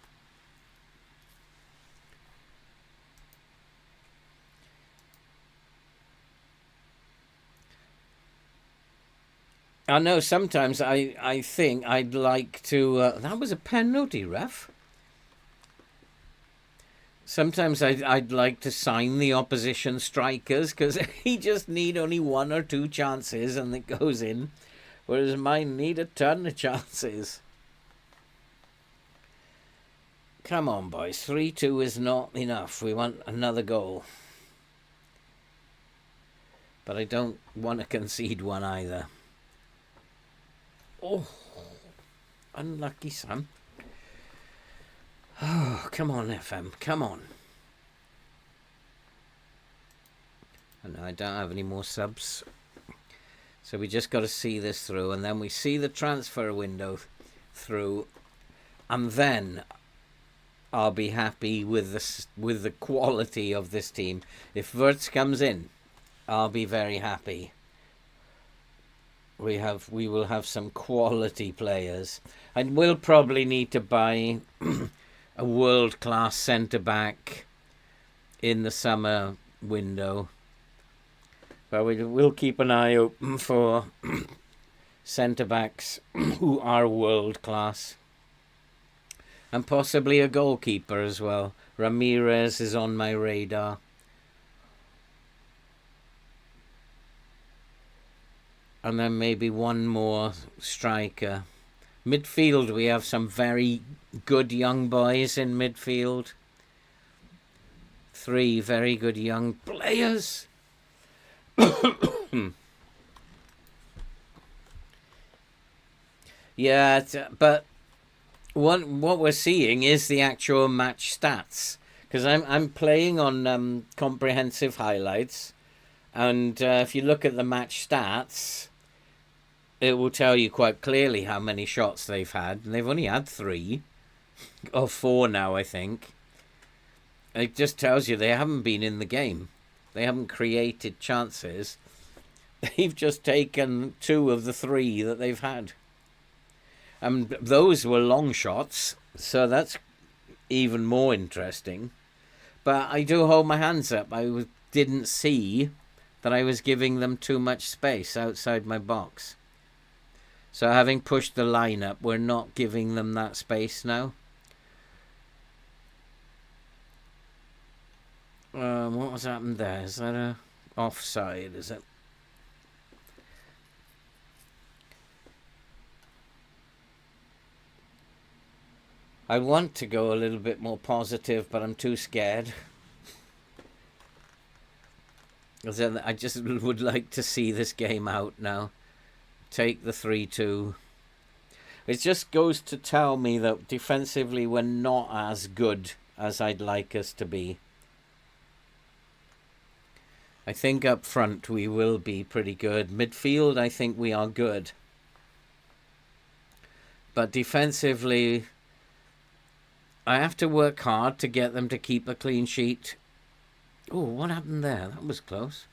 I know sometimes I think I'd like to... that was a penalty, ref. Sometimes I'd like to sign the opposition strikers because he just need only 1 or 2 chances and it goes in. Whereas mine need a ton of chances. Come on, boys. 3-2 is not enough. We want another goal. But I don't want to concede one either. Oh, unlucky son. Oh, come on, FM. Come on. And I don't have any more subs. So we just got to see this through. And then we see the transfer window through. And then I'll be happy with the quality of this team. If Wirtz comes in, I'll be very happy. We will have some quality players, and we'll probably need to buy a world-class centre-back in the summer window. But we'll keep an eye open for centre-backs who are world-class. And possibly a goalkeeper as well. Ramirez is on my radar. And then maybe one more striker. Midfield, we have some very good young boys in midfield. 3 very good young players. Yeah, but what we're seeing is the actual match stats, because I'm playing on comprehensive highlights, and if you look at the match stats, it will tell you quite clearly how many shots they've had, and they've only had 3 or 4 now, I think. It just tells you they haven't been in the game. They haven't created chances. They've just taken 2 of the 3 that they've had. And those were long shots, so that's even more interesting. But I do hold my hands up. I didn't see that I was giving them too much space outside my box. So having pushed the line up, we're not giving them that space now. What was happened there? Is that a offside, is it? I want to go a little bit more positive, but I'm too scared. I just would like to see this game out now. Take the 3-2. It just goes to tell me that defensively we're not as good as I'd like us to be. I think up front we will be pretty good. Midfield, I think we are good. But defensively, I have to work hard to get them to keep a clean sheet. Oh, what happened there? That was close.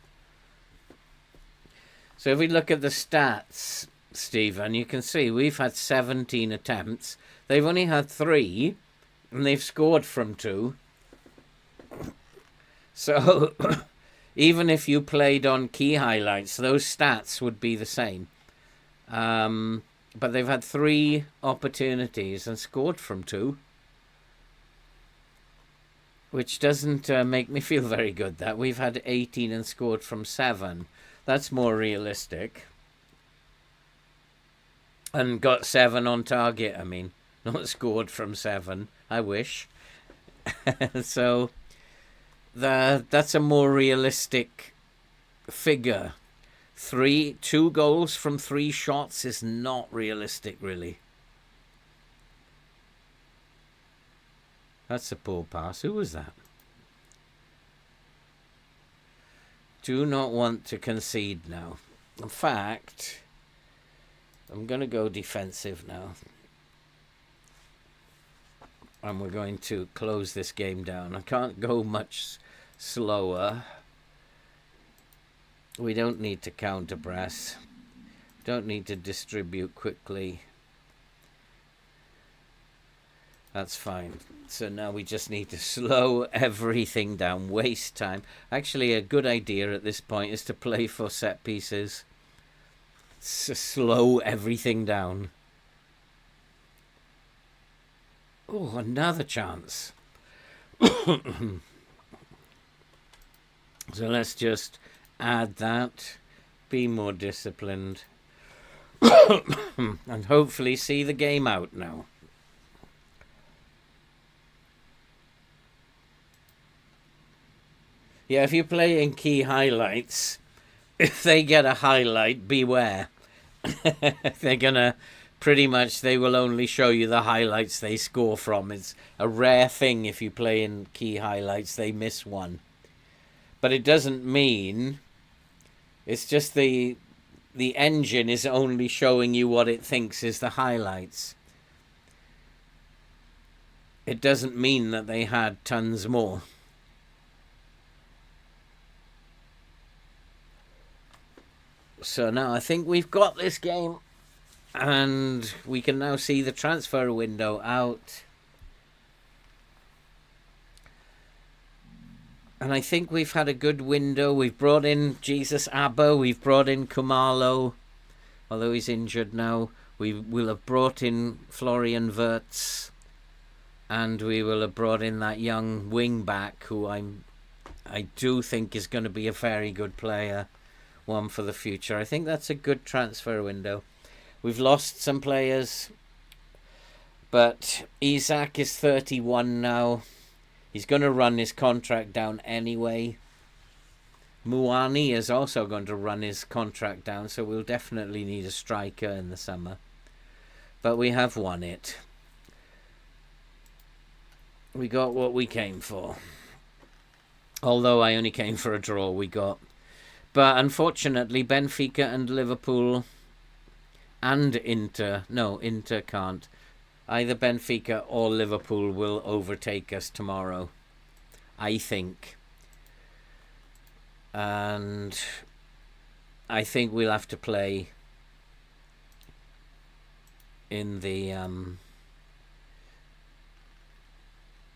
So if we look at the stats, Stephen, you can see we've had 17 attempts. They've only had 3, and they've scored from 2. So even if you played on key highlights, those stats would be the same. But they've had 3 opportunities and scored from 2. Which doesn't make me feel very good, that. We've had 18 and scored from 7. That's more realistic. And got 7 on target, I mean. Not scored from 7. I wish. So, that's a more realistic figure. 2 goals from 3 shots is not realistic, really. That's a poor pass. Who was that? Do not want to concede now. In fact, I'm going to go defensive now. And we're going to close this game down. I can't go much slower. We don't need to counter-press. Don't need to distribute quickly. That's fine. So now we just need to slow everything down, waste time. Actually, a good idea at this point is to play for set pieces. slow everything down. Oh, another chance. So let's just add that, be more disciplined, and hopefully see the game out now. Yeah, if you play in key highlights, if they get a highlight, beware. They're gonna pretty much, they will only show you the highlights they score from. It's a rare thing if you play in key highlights, they miss one. But it doesn't mean, it's just the engine is only showing you what it thinks is the highlights. It doesn't mean that they had tons more. So now I think we've got this game, and we can now see the transfer window out. And I think we've had a good window. We've brought in Jesus Abba, we've brought in Kumalo, although he's injured now. We will have brought in Florian Wirtz, and we will have brought in that young wing back who I do think is going to be a very good player. One for the future. I think that's a good transfer window. We've lost some players, but Isaac is 31 now. He's going to run his contract down anyway. Muani is also going to run his contract down, so we'll definitely need a striker in the summer. But we have won it. We got what we came for. Although I only came for a draw, we got. But unfortunately, Benfica and Liverpool and Inter can't. Either Benfica or Liverpool will overtake us tomorrow, I think. And I think we'll have to play in the...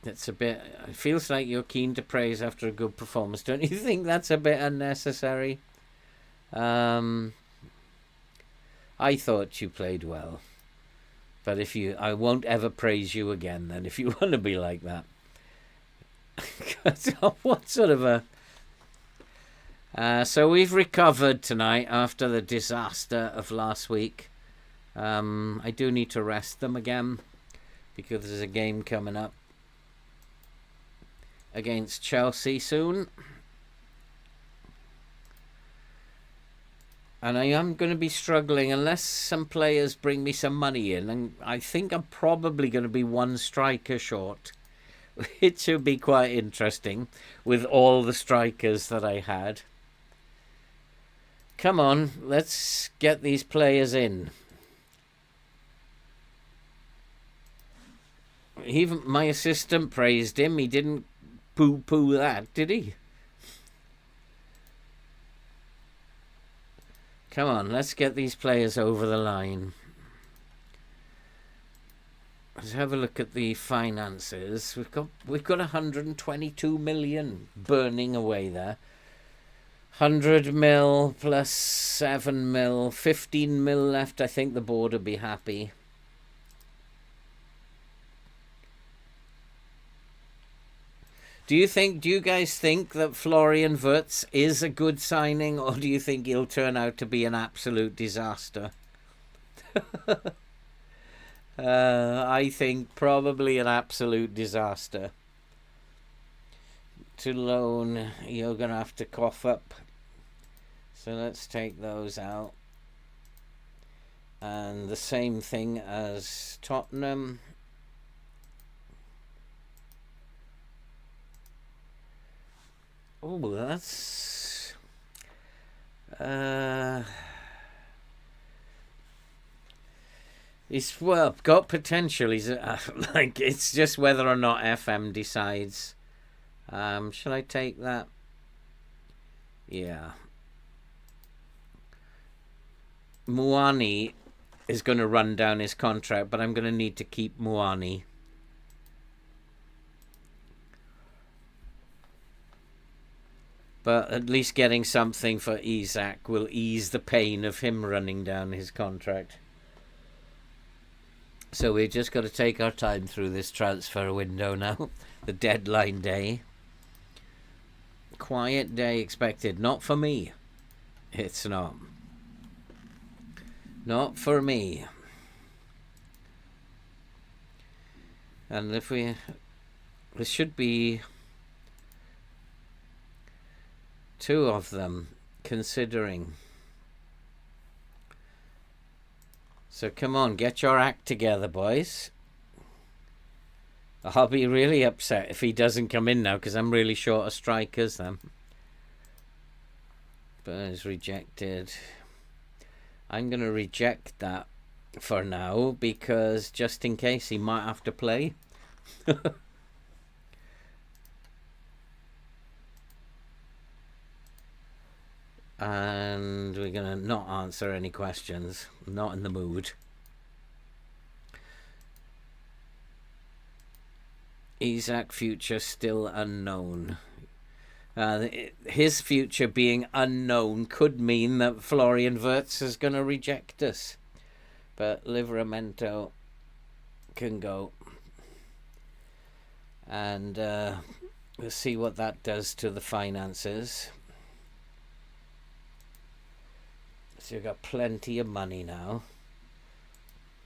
That's a bit... It feels like you're keen to praise after a good performance. Don't you think that's a bit unnecessary? I thought you played well. But I won't ever praise you again then, if you want to be like that. What sort of a... so we've recovered tonight after the disaster of last week. I do need to rest them again, because there's a game coming up against Chelsea soon. And I am going to be struggling unless some players bring me some money in. And I think I'm probably going to be one striker short. It should be quite interesting with all the strikers that I had. Come on, let's get these players in. Even my assistant praised him. He didn't poo-poo that, did he? Come on, let's get these players over the line. Let's have a look at the finances. We've got 122 million burning away there. 100 mil plus 7 mil, 15 mil left. I think the board will be happy. Do you guys think that Florian Wirtz is a good signing, or do you think he'll turn out to be an absolute disaster? I think probably an absolute disaster. To loan, you're going to have to cough up. So let's take those out. And the same thing as Tottenham. Oh, that's... He's, well, got potential. He's like, it's just whether or not FM decides. Shall I take that? Yeah. Muani is going to run down his contract, but I'm going to need to keep Muani. But at least getting something for Isak will ease the pain of him running down his contract. So we've just got to take our time through this transfer window now. The deadline day. Quiet day expected. Not for me. It's not. Not for me. And if we... There should be 2 of them considering. So come on, get your act together, boys. I'll be really upset if he doesn't come in now, because I'm really short of strikers then. But it's rejected. I'm going to reject that for now, because just in case he might have to play. And we're going to not answer any questions. I'm not in the mood. Isak future still unknown. His future being unknown could mean that Florian Wirtz is going to reject us. But Livramento can go. And we'll see what that does to the finances. So you've got plenty of money now.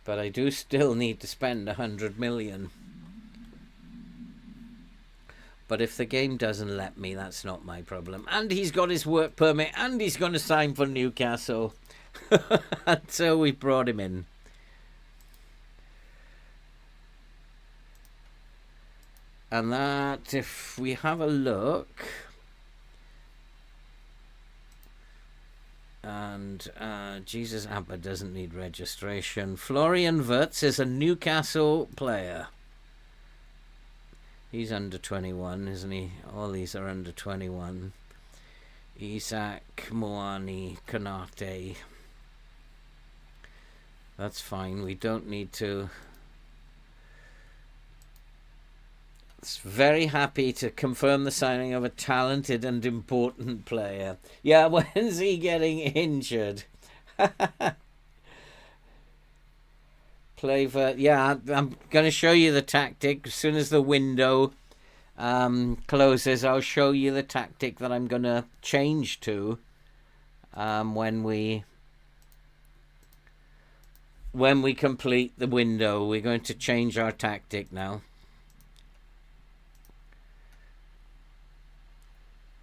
But I do still need to spend 100 million. But if the game doesn't let me, that's not my problem. And he's got his work permit, and he's going to sign for Newcastle. And so we brought him in. And that, if we have a look... And Jesus Abba doesn't need registration. Florian Wirtz is a Newcastle player. He's under 21, isn't he? All these are under 21. Isak, Moani, Konate. That's fine. We don't need to... It's very happy to confirm the signing of a talented and important player. Yeah, when's he getting injured? Play for... Yeah, I'm going to show you the tactic. As soon as the window closes, I'll show you the tactic that I'm going to change to when we complete the window. We're going to change our tactic now.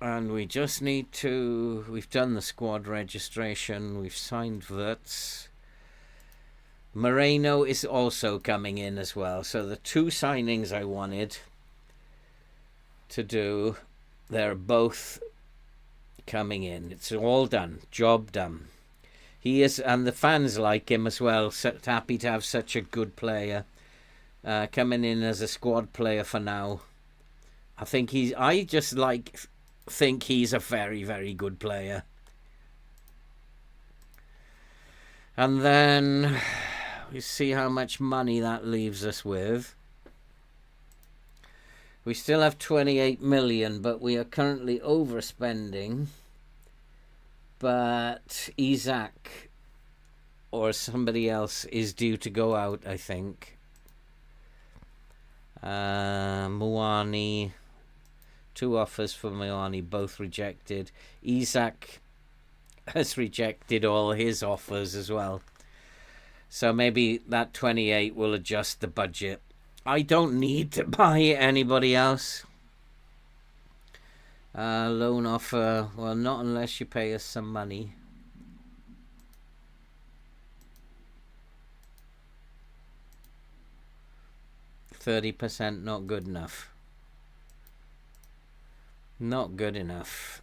And we just need to... We've done the squad registration. We've signed Wirtz. Moreno is also coming in as well. So the 2 signings I wanted to do, they're both coming in. It's all done. Job done. He is... And the fans like him as well. So happy to have such a good player coming in as a squad player for now. I think he's... I just think he's a very, very good player. And then we see how much money that leaves us with. We still have 28 million, but we are currently overspending. But Isak or somebody else is due to go out, I think. Muani... 2 offers for Moani, both rejected. Isak has rejected all his offers as well. So maybe that 28 will adjust the budget. I don't need to buy anybody else. Loan offer, well, not unless you pay us some money. %, not good enough. Not good enough.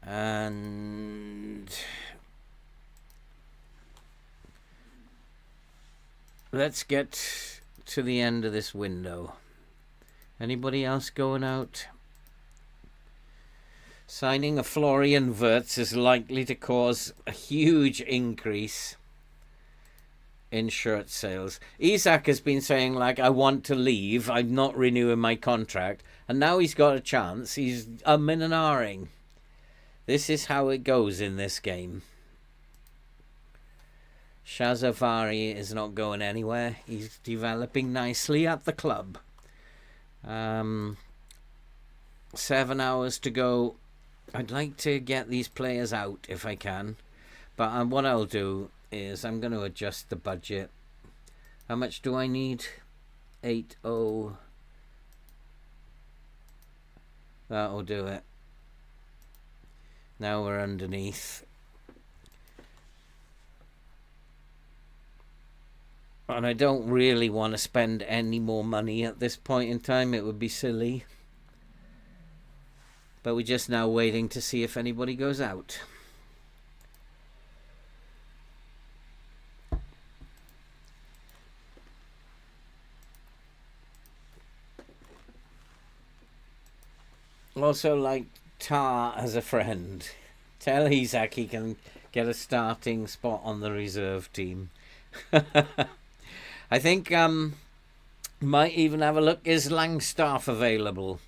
And let's get to the end of this window. Anybody else going out? Signing a Florian Wirtz is likely to cause a huge increase in shirt sales. Isak has been saying, like, I want to leave, I'm not renewing my contract, and now he's got a chance. He's umming and ahhing. This is how it goes in this game. Shazavari is not going anywhere. He's developing nicely at the club. 7 hours to go. I'd like to get these players out if I can, but what I'll do is I'm going to adjust the budget. How much do I need? 80. That'll do it. Now we're underneath. And I don't really want to spend any more money at this point in time. It would be silly. But we're just now waiting to see if anybody goes out. Also, like Tar as a friend. Tell Isak he can get a starting spot on the reserve team. I think might even have a look. Is Langstaff available?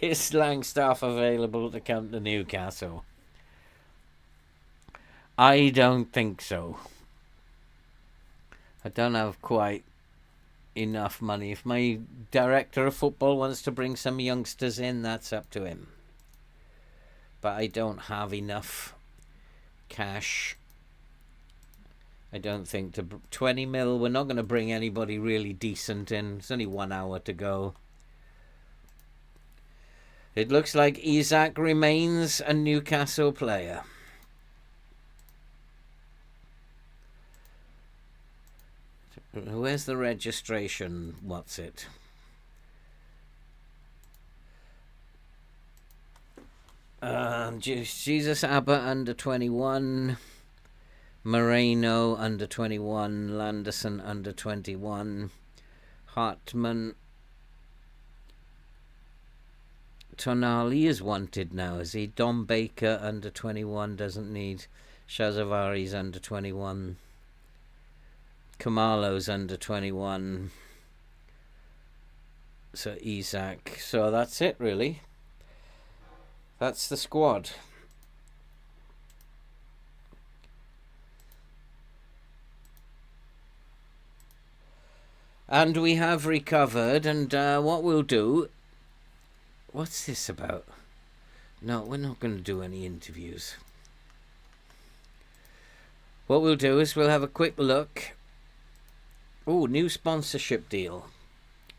Is Langstaff available to come to Newcastle? I don't think so. I don't have quite enough money. If my director of football wants to bring some youngsters in, that's up to him. But I don't have enough cash. I don't think to 20 mil. We're not going to bring anybody really decent in. It's only 1 hour to go. It looks like Isak remains a Newcastle player. Where's the registration? What's it? Jesus Abba under 21. Moreno under 21. Landerson under 21. Hartman. Tonali is wanted now, is he? Dom Baker under 21 doesn't need. Shazavari's under 21. Kamalo's under 21. So Isak. So that's it, really. That's the squad. And we have recovered, and what we'll do... What's this about? No, we're not going to do any interviews. What we'll do is we'll have a quick look. Oh, new sponsorship deal.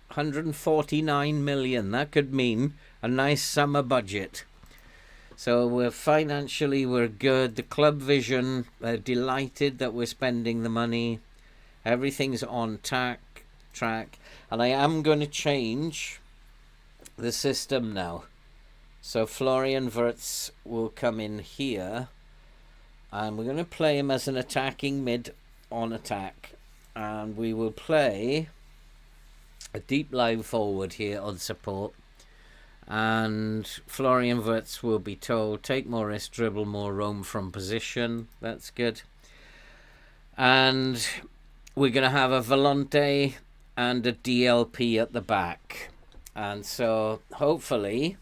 149 million. That could mean a nice summer budget. So we're financially, we're good. The club vision, they're delighted that we're spending the money. Everything's on track. And I am going to change the system now. So Florian Wirtz will come in here. And we're going to play him as an attacking mid on attack. And we will play a deep line forward here on support. And Florian Wirtz will be told, take more risk, dribble more, roam from position. That's good. And we're going to have a Volante and a DLP at the back. And so hopefully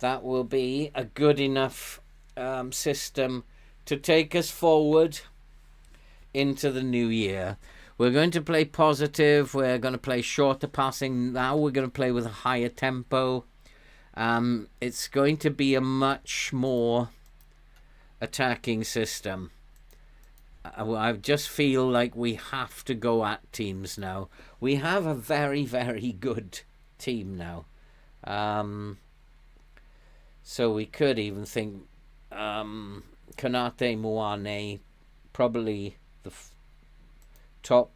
that will be a good enough system to take us forward into the new year. We're going to play positive. We're going to play shorter passing. Now we're going to play with a higher tempo. It's going to be a much more attacking system. I just feel like we have to go at teams now. We have a very, very good team now. So we could even think Konate Moane, probably the top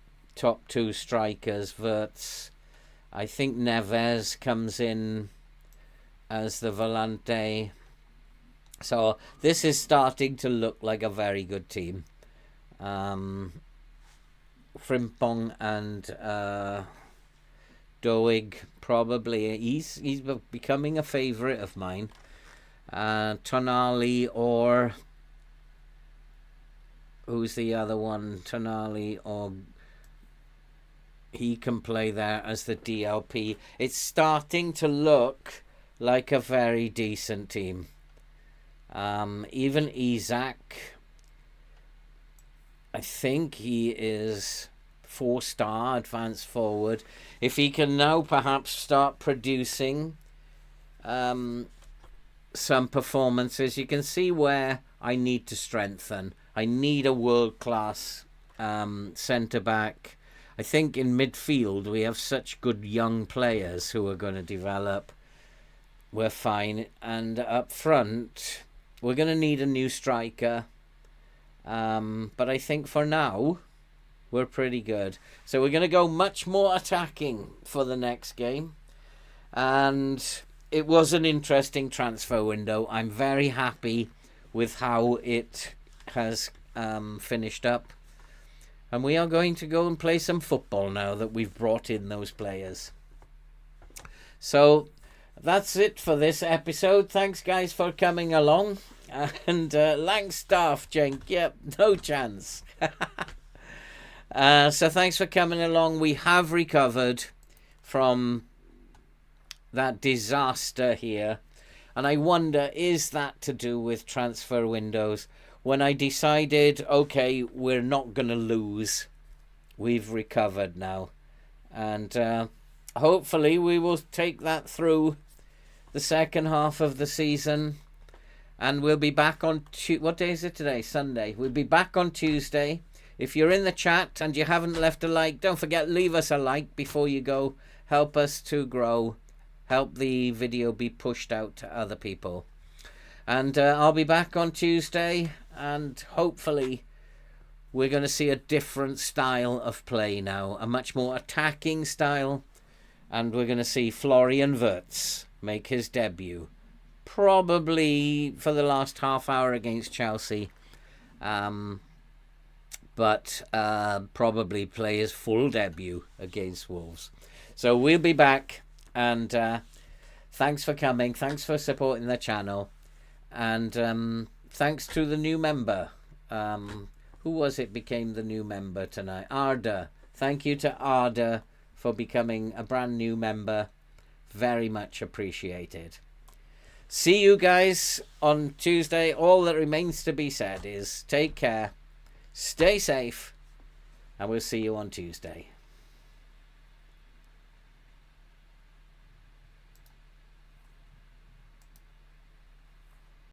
two strikers. Wirtz. I think Neves comes in as the Volante. So this is starting to look like a very good team. Frimpong and Doig, probably. He's becoming a favourite of mine. Tonali or who's the other one? Tonali, or he can play there as the DLP. It's starting to look like a very decent team. Even Isaac, I think he is 4-star advanced forward. If he can now perhaps start producing some performances, you can see where I need to strengthen. I need a world-class centre-back. I think in midfield we have such good young players who are going to develop. We're fine. And up front, we're going to need a new striker. But I think for now, we're pretty good. So we're going to go much more attacking for the next game. And it was an interesting transfer window. I'm very happy with how it has finished up. And we are going to go and play some football now that we've brought in those players. So that's it for this episode. Thanks, guys, for coming along. And Langstaff, Jenk, yep, no chance. So thanks for coming along. We have recovered from that disaster here. And I wonder, is that to do with transfer windows? When I decided, okay, we're not going to lose, we've recovered now. And hopefully we will take that through the second half of the season. And we'll be back on... what day is it today? Sunday. We'll be back on Tuesday. If you're in the chat and you haven't left a like, don't forget, leave us a like before you go. Help us to grow. Help the video be pushed out to other people. And I'll be back on Tuesday. And hopefully we're going to see a different style of play now. A much more attacking style. And we're going to see Florian Wirtz make his debut. Probably for the last half hour against Chelsea. But probably play his full debut against Wolves. So we'll be back. And thanks for coming. Thanks for supporting the channel. And thanks to the new member. Who was it became the new member tonight? Arda. Thank you to Arda for becoming a brand new member. Very much appreciated. See you guys on Tuesday. All that remains to be said is take care, stay safe, and we'll see you on Tuesday.